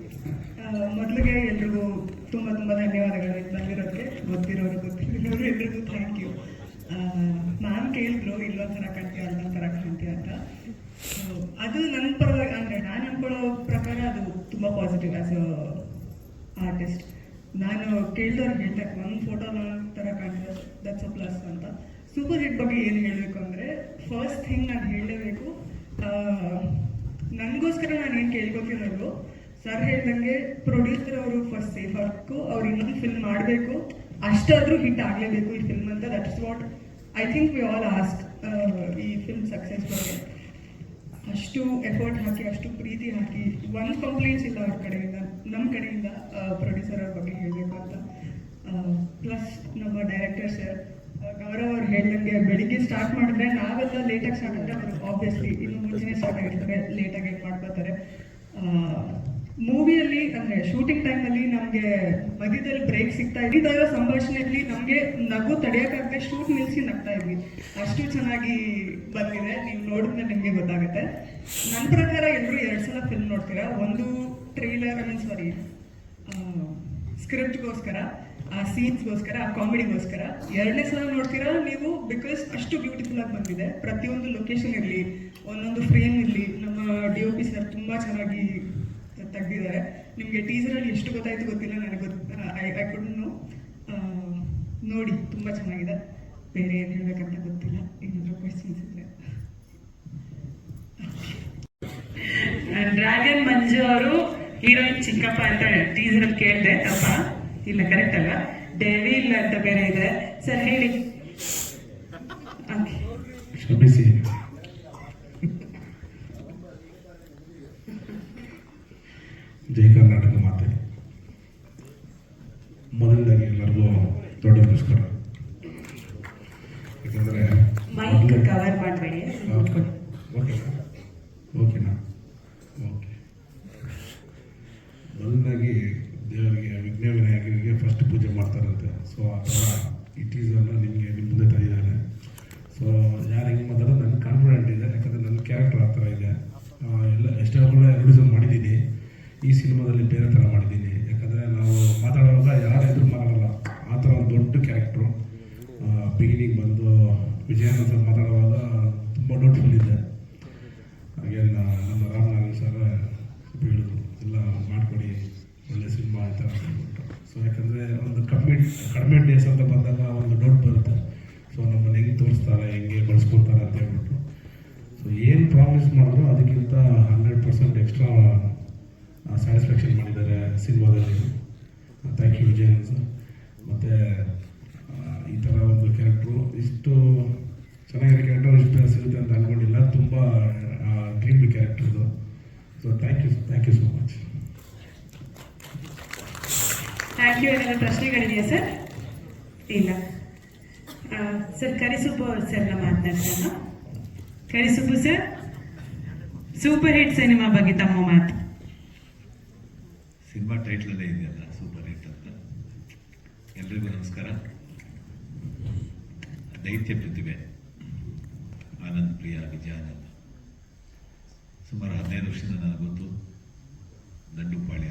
ಮೊದಲಿಗೆ ಎಲ್ರಿಗೂ ತುಂಬ ಧನ್ಯವಾದಗಳು ಬಂದಿರೋದಕ್ಕೆ. ಗೊತ್ತಿರೋರು ಗೊತ್ತಿರೋರು ಎಲ್ರಿಗೂ ಥ್ಯಾಂಕ್ ಯು. ಮ್ಯಾಮ್ ಕೇಳಿದ್ರು ಇಲ್ಲೊಂಥರ ಕಾಣ್ತೀಯ ಅಲ್ಲೊಂಥರ ಕಾಣ್ತೀಯ ಅಂತ. ಅದು ನನ್ನ ಪರವಾಗಿ ಅಂದರೆ ನಾನು ಅನ್ಕೊಳ್ಳೋ ಪ್ರಕಾರ ಅದು ತುಂಬ ಪಾಸಿಟಿವ್ ಆ್ಯಸ್ ಅ ಆರ್ಟಿಸ್ಟ್. ನಾನು ಕೇಳಿದವ್ರು ಹೇಳ್ದೆ ಒಂದು ಫೋಟೋ ಥರ ಕಾಣ್ತಿರೋ ದಟ್ಸ್ ಅ ಪ್ಲಸ್ ಅಂತ. ಸೂಪರ್ ಹಿಟ್ ಬಗ್ಗೆ ಏನು ಹೇಳಬೇಕು ಅಂದರೆ ಫಸ್ಟ್ ಥಿಂಗ್ ನಾನು ಹೇಳಲೇಬೇಕು, ನನಗೋಸ್ಕರ ನಾನು ಏನು ಕೇಳ್ಕೊತಿರೋದು ಸರ್ ಹೇಳ್ದಂಗೆ ಪ್ರೊಡ್ಯೂಸರ್ ಅವರು ಫಸ್ಟ್ ಸೇಫ್ ವರ್ಕು, ಅವ್ರು ಇನ್ನೊಂದು ಫಿಲ್ಮ್ ಮಾಡಬೇಕು, ಅಷ್ಟಾದರೂ ಹಿಟ್ ಆಗಲೇಬೇಕು ಈ ಫಿಲ್ಮ್ ಅಂತ. That's what I think we all ask. ಈ ಫಿಲ್ಮ್ ಸಕ್ಸಸ್ ಬಗ್ಗೆ ಅಷ್ಟು ಎಫರ್ಟ್ ಹಾಕಿ, ಅಷ್ಟು ಪ್ರೀತಿ ಹಾಕಿ, ಒಂದು ಕಂಪ್ಲೇಂಟ್ಸ್ ಇಲ್ಲ ಅವ್ರ ಕಡೆಯಿಂದ, ನಮ್ಮ ಕಡೆಯಿಂದ ಪ್ರೊಡ್ಯೂಸರ್ ಅವ್ರ ಬಗ್ಗೆ ಹೇಳಬೇಕು ಅಂತ. ಪ್ಲಸ್ ನಮ್ಮ ಡೈರೆಕ್ಟರ್ ಸರ್ ಗೌರವ್ ಅವ್ರು ಹೇಳ್ದಂಗೆ ಬೆಳಿಗ್ಗೆ ಸ್ಟಾರ್ಟ್ ಮಾಡಿದ್ರೆ ನಾವೆಲ್ಲ ಲೇಟಾಗಿ ಸ್ಟಾರ್ಟ್ ಮಾಡಿದ್ರೆ ಅವರು ಆಬ್ವಿಯಸ್ಲಿ ಇನ್ನು ಮುಂಚೆನೇ ಸ್ಟಾರ್ಟ್ ಆಗಿರ್ತಾರೆ, ಲೇಟಾಗಿ ಮಾಡ್ಕೋತಾರೆ. ಮೂವಿಯಲ್ಲಿ ಅಂದರೆ ಶೂಟಿಂಗ್ ಟೈಮಲ್ಲಿ ನಮಗೆ ಮಧ್ಯದಲ್ಲಿ ಬ್ರೇಕ್ ಸಿಗ್ತಾ ಇರೋ ಸಂಭಾಷಣೆಯಲ್ಲಿ ನಮಗೆ ನಗು ತಡೆಯೋಕ್ಕಾಗದೆ ಶೂಟ್ ನಿಲ್ಲಿಸಿ ನಗ್ತಾ ಇದ್ವಿ. ಅಷ್ಟು ಚೆನ್ನಾಗಿ ಬಂದಿದೆ. ನೀವು ನೋಡಿದ್ಮೇಲೆ ನಿಮಗೆ ಗೊತ್ತಾಗುತ್ತೆ. ನನ್ನ ಪ್ರಕಾರ ಎಲ್ಲರೂ 2 ಸಲ ಫಿಲ್ಮ್ ನೋಡ್ತೀರಾ. ಒಂದು ಟ್ರೈಲರ್ ಸ್ಕ್ರಿಪ್ಟ್ಗೋಸ್ಕರ, ಆ ಸೀನ್ಸ್ಗೋಸ್ಕರ, ಆ ಕಾಮಿಡಿಗೋಸ್ಕರ. 2ನೇ ಸಲ ನೋಡ್ತೀರಾ ನೀವು ಬಿಕಾಸ್ ಅಷ್ಟು ಬ್ಯೂಟಿಫುಲ್ ಆಗಿ ಬಂದಿದೆ. ಪ್ರತಿಯೊಂದು ಲೊಕೇಶನ್ ಇರಲಿ, ಒಂದೊಂದು ಫ್ರೇಮ್ ಇರಲಿ, ನಮ್ಮ DOP ಸರ್ ತುಂಬ ಚೆನ್ನಾಗಿ ತೆಗ್ದಿದ್ದಾರೆ. ನಿಮಗೆ ಟೀಸರಲ್ಲಿ ಎಷ್ಟು ಗೊತ್ತಾಯ್ತು ಗೊತ್ತಿಲ್ಲ, ನನಗೆ ಐ ಕುಡ್ನೂ ನೋಡಿ, ತುಂಬ ಚೆನ್ನಾಗಿದೆ. ಬೇರೆ ಏನು ಹೇಳ್ಬೇಕಂತ ಗೊತ್ತಿಲ್ಲ. ಏನಾದರೂ ಕ್ವೆಶ್ಚನ್ಸ್ ಇದ್ರೆ. ಡ್ರ್ಯಾಗನ್ ಮಂಜು ಅವರು ಹೀರೋಯಿನ್ ಚಿಕ್ಕಪ್ಪ ಅಂತ ಟೀಸರಲ್ಲಿ ಕೇಳಿದೆ. ತಪ್ಪ ಇಲ್ಲ, ಕರೆಕ್ಟ್ ಅಲ್ಲ, ಡೆವಿಲ್ ಅಂತ ಬೇರೆ ಇದೆ. ಸರ್ ಹೇಳಿ. ಕ್ಷಮಿಸಿ, ಜೈ ಕರ್ನಾಟಕ ಮಾತೆ. ಮೊದಲನೇದಾಗಿ ಎಲ್ಲರಿಗೂ ದೊಡ್ಡ ನಮಸ್ಕಾರ. ಯಾಕಂದರೆ ಮೈಕ್ ಕವರ್ ಮಾಡಬೇಡಿ. ಓಕೆನಾ? ಓಕೆ. ಮೊದಲನೇದಾಗಿ ದೇವರಿಗೆ ವಿಘ್ನ ವಿನಾಯಕನಿಗೆ ಫಸ್ಟ್ ಪೂಜೆ ಮಾಡ್ತಾರಂತೆ. ಸೊ ಆ ಥರ ಈ ಟೀಸರ್ನ ನಿಮಗೆ ನಿಮ್ಮ ಮುಂದೆ ತಂದಿದ್ದಾನೆ. ಸೊ ಯಾರು ಹೆಂಗೆ ಮಾತಾಡೋದು ನನಗೆ ಕಾನ್ಫಿಡೆಂಟ್ ಇದೆ, ಯಾಕಂದರೆ ನನ್ನ ಕ್ಯಾರೆಕ್ಟರ್ ಆ ಥರ ಇದೆ. ಎಲ್ಲ ಎಷ್ಟೋ ಕೂಡ ರಿಲೀಸನ್ ಮಾಡಿದ್ದೀನಿ. ಈ ಸಿನಿಮಾದಲ್ಲಿ ಬೇರೆ ಥರ ಮಾಡಿದ್ದೀನಿ. ಯಾಕಂದರೆ ನಾವು ಮಾತಾಡುವಾಗ ಯಾರು ಎದುರು ಮಾತಾಡೋಲ್ಲ, ಆ ಥರ ಒಂದು ದೊಡ್ಡ ಕ್ಯಾರೆಕ್ಟ್ರು. ಬಿಗಿನಿಂಗ್ ಬಂದು ವಿಜಯನ ಸರ್ ಮಾತಾಡುವಾಗ ತುಂಬ ಡೌಟ್ಫುಲ್ ಇದೆ. ಹಾಗೆ ನಮ್ಮ ರಾಮನಾರಾಯಣ್ ಸರ್ ಹೇಳಿದ್ರು, ಎಲ್ಲ ಮಾಡಿಕೊಡಿ, ಒಳ್ಳೆ ಸಿನಿಮಾ ಅಂತ ಹೇಳ್ಬಿಟ್ಟು. ಸೊ ಯಾಕಂದರೆ ಒಂದು ಕಡಿಮೆ ಡೇಸ್ ಅಂತ ಬಂದಾಗ ಒಂದು ಡೌಟ್ ಬರುತ್ತೆ. ಸೊ ನಮ್ಮನ್ನು ಹೆಂಗೆ ತೋರಿಸ್ತಾರೆ, ಹೆಂಗೆ ಬಳಸ್ಕೊತಾರೆ ಅಂತ ಹೇಳ್ಬಿಟ್ಟು. ಸೊ ಏನು ಪ್ರಾಮಿಸ್ ಮಾಡಿದ್ರು ಅದಕ್ಕಿಂತ 100% ಎಕ್ಸ್ಟ್ರಾ ಸ್ಯಾಟಿಸ್ಫ್ಯಾಕ್ಷನ್ ಮಾಡಿದ್ದಾರೆ ಸಿನಿಮಾದಲ್ಲಿ. Thank you Vijayan sir. ಮತ್ತು ಈ ಥರ ಒಂದು ಕ್ಯಾರೆಕ್ಟ್ರು ಇಷ್ಟು ಚೆನ್ನಾಗಿರೋ ಕ್ಯಾರೆಕ್ಟರ್ ಇಷ್ಟು ಸಿಗುತ್ತೆ ಅಂತ ಅಂದ್ಕೊಂಡಿಲ್ಲ. ತುಂಬ ಡ್ರೀಮ್ ಕ್ಯಾರೆಕ್ಟರ್ ಇದು. So thank you so much. Thank you. ಏನಾದರೂ ಪ್ರಶ್ನೆಗಳಿದೆಯಾ ಸರ್? ಇಲ್ಲ ಸರ್. ಕರಿಸುಬ್ಬು ಅವ್ರು ಸರ್ನ ಮಾತನಾಡ್ತಾನ. Karisubbu sir, super hit cinema ಬಗ್ಗೆ ತಮ್ಮ ಮಾತು. ಸಿನಿಮಾ ಟೈಟ್ಲಲ್ಲೇ ಇದೆಯಲ್ಲ, ಸೂಪರ್ ಹಿಟ್ ಅಂತ. ಎಲ್ರಿಗೂ ನಮಸ್ಕಾರ. ದೈತ್ಯ ಪ್ರತಿಭೆ ಆನಂದ್ ಪ್ರಿಯ ವಿಜಯಾನಂದ್ ಸುಮಾರು 15 ವರ್ಷದಿಂದ ನನಗೆ ಗೊತ್ತು. ದಂಡುಪಾಳ್ಯ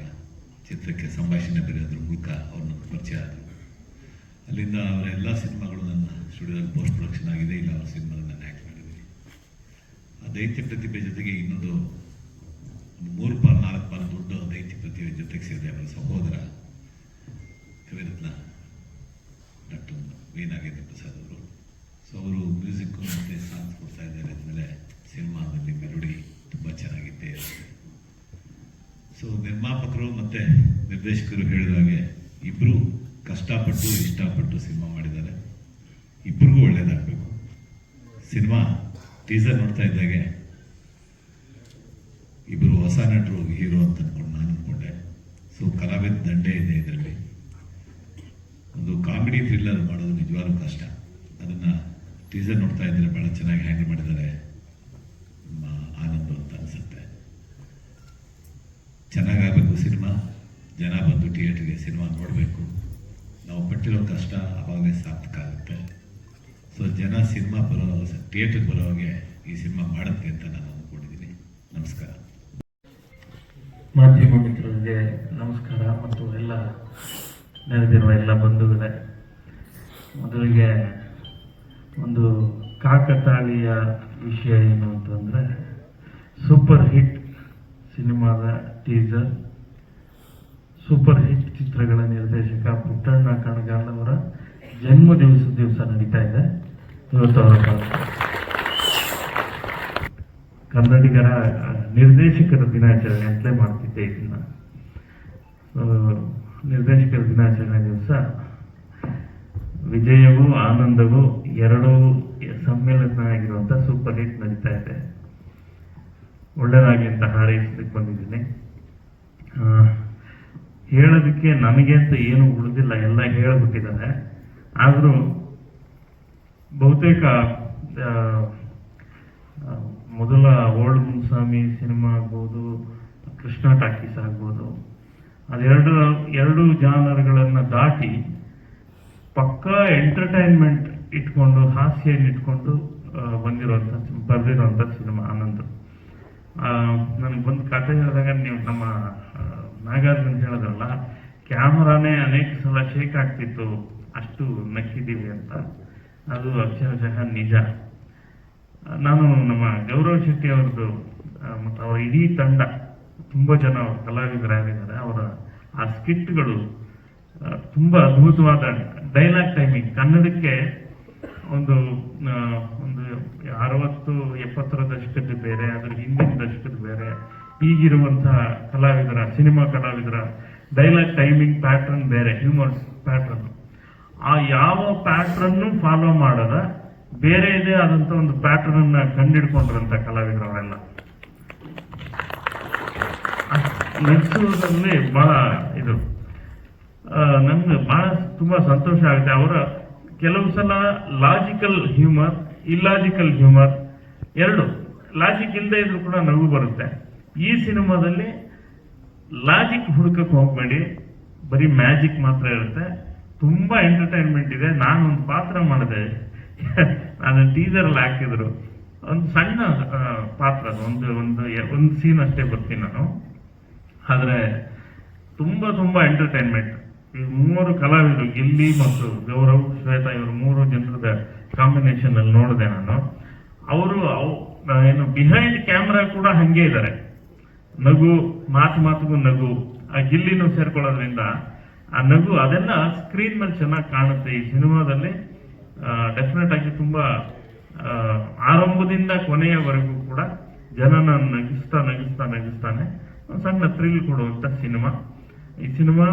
ಚಿತ್ರಕ್ಕೆ ಸಂಭಾಷಣೆ ಬರೆಯೋದ್ರ ಮೂಲಕ ಅವ್ರನ್ನ ಪರಿಚಯ ಆದರು. ಅಲ್ಲಿಂದ ಅವರ ಎಲ್ಲ ಸಿನಿಮಾಗಳು ನನ್ನ ಸ್ಟುಡಿಯೋದಲ್ಲಿ ಪೋಸ್ಟ್ ಪ್ರೊಡಕ್ಷನ್ ಆಗಿದೆ, ಇಲ್ಲ ಅವ್ರ ಸಿನಿಮಾದಲ್ಲಿ ನಾನು ಆ್ಯಕ್ಟ್ ಮಾಡಿದ್ದೀನಿ. ಆ ದೈತ್ಯ ಪ್ರತಿಭೆ ಜೊತೆಗೆ ಇನ್ನೊಂದು 3 ಪಾಲು 4 ಪಾಲು ದೊಡ್ಡ ದೈತ್ಯ ಪ್ರತಿಭೆ ಜೊತೆಗೆ ಸೇರಿದೆ ಅವರ ಸಹೋದರ ಕವಿರತ್ನ ಡಾಕ್ಟರ್ ವಿ ನಾಗೇಂದ್ರ ಪ್ರಸಾದ್ ಅವರು. ಸೊ ಅವರು ಮ್ಯೂಸಿಕ್ಕು ಮತ್ತು ಸಾಂಗ್ಸ್ ಕೊಡ್ತಾ ಇದ್ದಾರೆ. ಆದಮೇಲೆ ಸಿನಿಮಾದಲ್ಲಿ ಮೆಲೋಡಿ ತುಂಬ ಚೆನ್ನಾಗಿದ್ದೇ ಇರುತ್ತೆ. ಸೊ ನಿರ್ಮಾಪಕರು ಮತ್ತು ನಿರ್ದೇಶಕರು ಹೇಳಿದ ಹಾಗೆ ಇಬ್ಬರು ಕಷ್ಟಪಟ್ಟು ಇಷ್ಟಪಟ್ಟು ಸಿನಿಮಾ ಮಾಡಿದ್ದಾರೆ. ಇಬ್ಬರಿಗೂ ಒಳ್ಳೇದಾಗಬೇಕು. ಸಿನಿಮಾ ಟೀಸರ್ ನೋಡ್ತಾ ಇದ್ದಾಗೆ ಇಬ್ಬರು ಹೊಸ ನಟರು ಹೀರೋ ಅಂತ ಅಂದ್ಕೊಂಡು ನಾನು ಅಂದ್ಕೊಂಡೆ. ಸೊ ಕಲಾವಿದ ದಂಡೆ ಇದೆ ಇದರಲ್ಲಿ. ಒಂದು ಕಾಮಿಡಿ ಥ್ರಿಲ್ಲರ್ ಮಾಡೋದು ನಿಜವಾಗ್ಲೂ ಕಷ್ಟ. ಅದನ್ನು ಟೀಸರ್ ನೋಡ್ತಾ ಇದ್ದರೆ ಭಾಳ ಚೆನ್ನಾಗಿ ಹ್ಯಾಂಡಲ್ ಮಾಡಿದ್ದಾರೆ ನಮ್ಮ ಆನಂದ್ ಅಂತ ಅನಿಸುತ್ತೆ. ಚೆನ್ನಾಗಾಗಬೇಕು ಸಿನಿಮಾ. ಜನ ಬಂದು ಥಿಯೇಟ್ರಿಗೆ ಸಿನಿಮಾ ನೋಡಬೇಕು. ನಾವು ಪಟ್ಟಿರೋ ಕಷ್ಟ ಆವಾಗಲೇ ಸಾರ್ಥಕ ಆಗುತ್ತೆ. ಸೊ ಜನ ಸಿನಿಮಾ ಥಿಯೇಟ್ರಿಗೆ ಬರೋ ಹಾಗೆ ಈ ಸಿನಿಮಾ ಮಾಡುತ್ತೆ ಅಂತ ನಾನು ಅಂದ್ಕೊಂಡಿದ್ದೀನಿ. ನಮಸ್ಕಾರ. ಮಾಧ್ಯಮ ಮಿತ್ರರಿಗೆ ನಮಸ್ಕಾರ ಮತ್ತು ಎಲ್ಲ ನೆರೆದಿರುವ ಎಲ್ಲ ಬಂಧುಗಳೇ, ಮೊದಲಿಗೆ ಒಂದು ಕಾಕತಾಳೀಯ ವಿಷಯ ಏನು ಅಂತಂದರೆ, ಸೂಪರ್ ಹಿಟ್ ಸಿನಿಮಾದ ಟೀಸರ್, ಸೂಪರ್ ಹಿಟ್ ಚಿತ್ರಗಳ ನಿರ್ದೇಶಕ ಪುಟ್ಟಣ್ಣ ಕಣಗಾಲ್ ಅವರ ಜನ್ಮ ದಿವಸ ನಡೀತಾ ಇದೆ. ಇವತ್ತು ಅವರ ಕನ್ನಡಿಗರ ನಿರ್ದೇಶಕರ ದಿನಾಚರಣೆ ಅಂತಲೇ ಮಾಡ್ತಿದ್ದೆ ಇದನ್ನು. ನಿರ್ದೇಶಕರ ದಿನಾಚರಣೆ ದಿವಸ ವಿಜಯವೂ ಆನಂದವೂ ಎರಡೂ ಸಮ್ಮೇಳನ ಆಗಿರುವಂಥ ಸೂಪರ್ ಹಿಟ್ ನಡೀತಾ ಇದೆ. ಒಳ್ಳೆಯದಾಗಿ ಅಂತ ಹಾರೈಸಲಿಕ್ಕೆ ಬಂದಿದ್ದೀನಿ. ಹೇಳೋದಕ್ಕೆ ನನಗೆ ಅಂತ ಏನು ಉಳಿದಿಲ್ಲ, ಎಲ್ಲ ಹೇಳಿಬಿಟ್ಟಿದ್ದಾರೆ. ಆದರೂ ಬಹುತೇಕ ಮೊದಲ ಓಲ್ಡ್ ಮುನ್ಸ್ವಾಮಿ ಸಿನಿಮಾ ಆಗ್ಬೋದು, ಕೃಷ್ಣ ಟಾಕೀಸ್ ಆಗ್ಬೋದು, ಅದೆರಡು ಜಾನರ್ಗಳನ್ನು ದಾಟಿ ಪಕ್ಕಾ ಎಂಟರ್ಟೈನ್ಮೆಂಟ್ ಇಟ್ಕೊಂಡು, ಹಾಸ್ಯನ ಇಟ್ಕೊಂಡು ಬರೆದಿರುವಂಥ ಸಿನಿಮಾ ಆನಂದ್. ನನಗೆ ಬಂದು ಕಥೆ ಹೇಳಿದಾಗ ನೀವು ನಮ್ಮ ನಾಗಾರ್ಜುನ್ ಹೇಳಿದ್ರಲ್ಲ, ಕ್ಯಾಮರಾನೇ ಅನೇಕ ಸಲ ಶೇಕ್ ಆಗ್ತಿತ್ತು, ಅಷ್ಟು ನಕ್ಕಿದ್ದೀವಿ ಅಂತ. ಅದು ಅಕ್ಷರಶಃ ನಿಜ. ನಾನು ನಮ್ಮ ಗೌರವ್ ಶೆಟ್ಟಿ ಅವ್ರದ್ದು ಮತ್ತು ಅವರ ಇಡೀ ತಂಡ, ತುಂಬ ಜನ ಅವರು ಕಲಾವಿದರಾಗಿದ್ದಾರೆ. ಅವರ ಆ ಸ್ಕಿಟ್ಗಳು ತುಂಬ ಅದ್ಭುತವಾದ ಡೈಲಾಗ್ ಟೈಮಿಂಗ್. ಕನ್ನಡಕ್ಕೆ ಒಂದು 60-70ರ ದಶಕದ್ದು ಬೇರೆ, ಅದರ ಹಿಂದಿನ ದಶಕದ ಬೇರೆ. ಈಗಿರುವಂತಹ ಸಿನಿಮಾ ಕಲಾವಿದರ ಡೈಲಾಗ್ ಟೈಮಿಂಗ್ ಪ್ಯಾಟ್ರನ್ ಬೇರೆ, ಹ್ಯೂಮರ್ ಪ್ಯಾಟ್ರನ್. ಆ ಯಾವ ಪ್ಯಾಟ್ರನ್ನು ಫಾಲೋ ಮಾಡದ ಬೇರೆ ಇದೆ ಆದಂಥ ಒಂದು ಪ್ಯಾಟ್ರನ್ ಅನ್ನ ಕಂಡಿಡ್ಕೊಂಡ್ರಂತ ಕಲಾವಿದರವರೆಲ್ಲ. ನಟಿಸುವುದರಲ್ಲಿ ಬಹಳ ಇದು ನಮ್ಗೆ ಬಹಳ ತುಂಬಾ ಸಂತೋಷ ಆಗುತ್ತೆ. ಅವರ ಕೆಲವು ಸಲ ಲಾಜಿಕಲ್ ಹ್ಯೂಮರ್, ಇಲ್ಲಾಜಿಕಲ್ ಹ್ಯೂಮರ್ ಎರಡು. ಲಾಜಿಕ್ ಇಲ್ಲದೆ ಇದ್ರೂ ಕೂಡ ನಗು ಬರುತ್ತೆ. ಈ ಸಿನಿಮಾದಲ್ಲಿ ಲಾಜಿಕ್ ಹುಡುಕಕ್ಕೆ ಹೋಗ್ಬೇಡಿ, ಬರೀ ಮ್ಯಾಜಿಕ್ ಮಾತ್ರ ಇರುತ್ತೆ. ತುಂಬಾ ಎಂಟರ್ಟೈನ್ಮೆಂಟ್ ಇದೆ. ನಾನು ಒಂದು ಪಾತ್ರ ಮಾಡಿದೆ, ಅದನ್ನ ಟೀಸರಲ್ಲಿ ಹಾಕಿದ್ರು. ಒಂದು ಸಣ್ಣ ಪಾತ್ರ, ಒಂದು ಸೀನ್ ಅಷ್ಟೇ ಬರ್ತೀನಿ ನಾನು. ಆದರೆ ತುಂಬಾ ಎಂಟರ್ಟೈನ್ಮೆಂಟ್. ಈ 3 ಕಲಾವಿದರು, ಗಿಲ್ಲಿ ಮತ್ತು ಗೌರವ್, ಶ್ವೇತಾ, ಇವರು 3 ಜನರದ ಕಾಂಬಿನೇಷನ್ ಅಲ್ಲಿ ನೋಡಿದೆ ನಾನು. ಅವರು ಏನು ಬಿಹೈಂಡ್ ಕ್ಯಾಮ್ರಾ ಕೂಡ ಹಂಗೆ ಇದ್ದಾರೆ. ನಗು, ಮಾತಿಗೂ ನಗು, ಆ ಗಿಲ್ಲಿನೂ ಸೇರ್ಕೊಳ್ಳೋದ್ರಿಂದ ಆ ನಗು ಅದೆಲ್ಲ ಸ್ಕ್ರೀನ್ ಮೇಲೆ ಚೆನ್ನಾಗಿ ಕಾಣುತ್ತೆ. ಈ ಸಿನಿಮಾದಲ್ಲಿ ಡೆಫಿನೆಟ್ ಆಗಿ ತುಂಬಾ ಆರಂಭದಿಂದ ಕೊನೆಯವರೆಗೂ ಕೂಡ ಜನನ ನಗಿಸ್ತಾನೆ ಸಣ್ಣ ಥ್ರಿಲ್ ಕೊಡುವಂತ ಸಿನಿಮಾ. ಈ ಸಿನಿಮಾ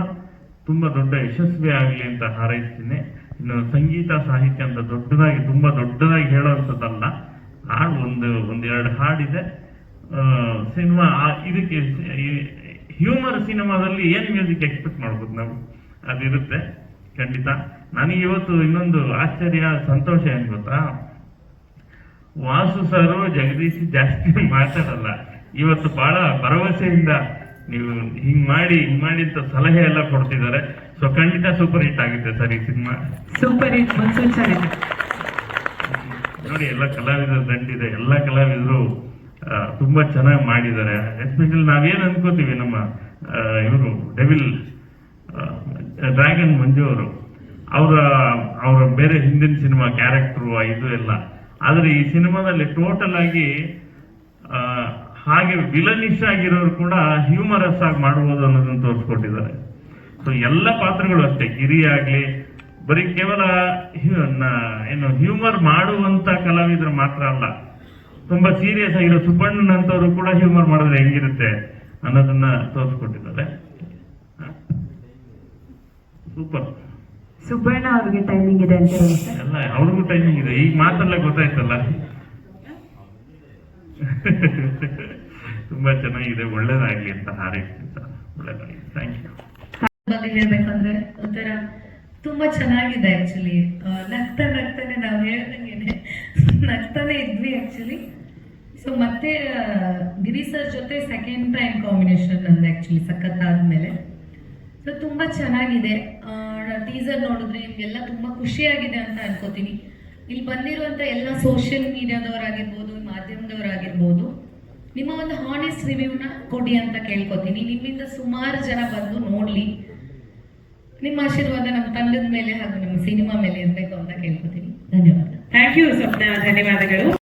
ತುಂಬಾ ದೊಡ್ಡ ಯಶಸ್ವಿ ಆಗಲಿ ಅಂತ ಹಾರೈಸ್ತೀನಿ. ಇನ್ನು ಸಂಗೀತ ಸಾಹಿತ್ಯ ಅಂತ ತುಂಬಾ ದೊಡ್ಡದಾಗಿ ಹೇಳೋವಂಥದ್ದಲ್ಲ. ಹಾಡು ಒಂದೆರಡು ಹಾಡಿದೆ. ಸಿನಿಮಾ ಇದಕ್ಕೆ ಹ್ಯೂಮರ್ ಸಿನಿಮಾದಲ್ಲಿ ಏನ್ ಮ್ಯೂಸಿಕ್ ಎಕ್ಸ್ಪೆಕ್ಟ್ ಮಾಡ್ಬೋದು ನಾವು, ಅದಿರುತ್ತೆ ಖಂಡಿತ. ನನಗೆ ಇವತ್ತು ಇನ್ನೊಂದು ಆಶ್ಚರ್ಯ, ಸಂತೋಷ ಏನ್ ಗೊತ್ತಾ, ವಾಸು ಸರ್ ಜಗದೀಶ್ ಜಾಸ್ತಿ ಮಾತಾಡಲ್ಲ. ಇವತ್ತು ಬಹಳ ಭರವಸೆಯಿಂದ ನೀವು ಹಿಂಗ್ ಮಾಡಿ ಅಂತ ಸಲಹೆ ಎಲ್ಲ ಕೊಡ್ತಿದ್ದಾರೆ. ಸೊ ಖಂಡಿತ ಸೂಪರ್ ಹಿಟ್ ಆಗುತ್ತೆ ಸರ್ ಈ ಸಿನಿಮಾ. ಸೂಪರ್ ಹಿಟ್ ಮುನ್ಸೂಚನೆ ನೋಡಿ, ಎಲ್ಲ ಕಲಾವಿದರ ದಂಡಿದೆ. ಎಲ್ಲ ಕಲಾವಿದರು ತುಂಬಾ ಚೆನ್ನಾಗಿ ಮಾಡಿದ್ದಾರೆ. ಎಸ್ಪೆಷಲಿ ನಾವೇನ್ ಅನ್ಕೋತೀವಿ, ನಮ್ಮ ಇವರು ಡ್ರ್ಯಾಗನ್ ಮಂಜು ಅವರು ಅವರ ಬೇರೆ ಹಿಂದಿನ ಸಿನಿಮಾ ಕ್ಯಾರೆಕ್ಟ್ರು ಇದು ಎಲ್ಲ. ಆದರೆ ಈ ಸಿನಿಮಾದಲ್ಲಿ ಟೋಟಲ್ ಆಗಿ ಹಾಗೆ ವಿಲನಿಶ್ ಆಗಿರೋರು ಕೂಡ ಹ್ಯೂಮರಸ್ ಆಗಿ ಮಾಡ್ಬೋದು ಅನ್ನೋದನ್ನು ತೋರಿಸ್ಕೊಟ್ಟಿದ್ದಾರೆ. ಸೊ ಎಲ್ಲ ಪಾತ್ರಗಳು ಅಷ್ಟೇ, ಗಿರಿ ಆಗ್ಲಿ ಬರೀ ಕೇವಲ ಏನು ಹ್ಯೂಮರ್ ಮಾಡುವಂತ ಕಲಾವಿದರು ಮಾತ್ರ ಅಲ್ಲ, ತುಂಬಾ ಸೀರಿಯಸ್ ಆಗಿರೋ ಸುಬ್ಬಣ್ಣನಂತವರು ಕೂಡ ಹ್ಯೂಮರ್ ಮಾಡಿದ್ರೆ ಹೆಂಗಿರುತ್ತೆ ಅನ್ನೋದನ್ನ ತೋರಿಸ್ಕೊಟ್ಟಿದ್ದಾರೆ. ಸೂಪರ್. ಸುಬ್ಬಣ್ಣ ಅವ್ರಿಗೆ ಟೈಮಿಂಗ್ ಇದೆ ಅಂತ ಹೇಳಿ ಸರ್. ಎಲ್ಲ ಅವ್ರಿಗೂ ಟೈಮಿಂಗ್ ಇದೆ, ಈಗ ಮಾತಲ್ಲೇ ಗೊತ್ತಾಯ್ತಲ್ಲ. ತುಂಬಾ ಚೆನ್ನಾಗಿದೆ, ಒಳ್ಳೇದಾಗ್ಲಿ ಅಂತ ಹಾರೈಸ್ತೀನಿ ಸರ್, ಒಳ್ಳೇದಾಗ್ಲಿ. Thank you. ಬಗ್ಗೆ ಹೇಳ್ಬೇಕಂದ್ರೆ ಒಂಥರ ತುಂಬಾ ಚೆನ್ನಾಗಿದೆ ಆಕ್ಚುಲಿ. ನಗ್ತಾನೆ ನಾವು ಹೇಳ್ದಂಗೆನೆ ನಗ್ತಾನೆ ಇದ್ವಿ ಆಕ್ಚುಲಿ. ಸೊ ಮತ್ತೆ ಗಿರಿ ಸರ್ ಜೊತೆ ಸೆಕೆಂಡ್ ಟೈಮ್ ಕಾಂಬಿನೇಷನ್ ನಂದು ಆಕ್ಚುಲಿ ಸಖತ್ತಾದ್ಮೇಲೆ. ಸೊ ತುಂಬಾ ಚೆನ್ನಾಗಿದೆ. ಟೀಸರ್ ನೋಡಿದ್ರೆ ನಿಮ್ಗೆಲ್ಲ ತುಂಬಾ ಖುಷಿಯಾಗಿದೆ ಅಂತ ಅನ್ಕೋತೀನಿ. ಇಲ್ಲಿ ಬಂದಿರುವಂತ ಎಲ್ಲ ಸೋಷಿಯಲ್ ಮೀಡಿಯಾದವರಾಗಿರ್ಬೋದು, ಮಾಧ್ಯಮದವರಾಗಿರ್ಬೋದು, ನಿಮ್ಮ ಒಂದು ಹಾನೆಸ್ಟ್ ರಿವ್ಯೂನ ಕೊಡಿ ಅಂತ ಕೇಳ್ಕೊತೀನಿ. ನಿಮ್ಮಿಂದ ಸುಮಾರು ಜನ ಬಂದು ನೋಡ್ಲಿ. ನಿಮ್ಮ ಆಶೀರ್ವಾದ ನಮ್ಮ ತಂಡದ ಮೇಲೆ ಹಾಗೂ ನಮ್ಮ ಸಿನಿಮಾ ಮೇಲೆ ಇರಬೇಕು ಅಂತ ಕೇಳ್ಕೊತೀನಿ. ಧನ್ಯವಾದ. ಥ್ಯಾಂಕ್ ಯು ಸ್ವಪ್ನ, ಧನ್ಯವಾದಗಳು.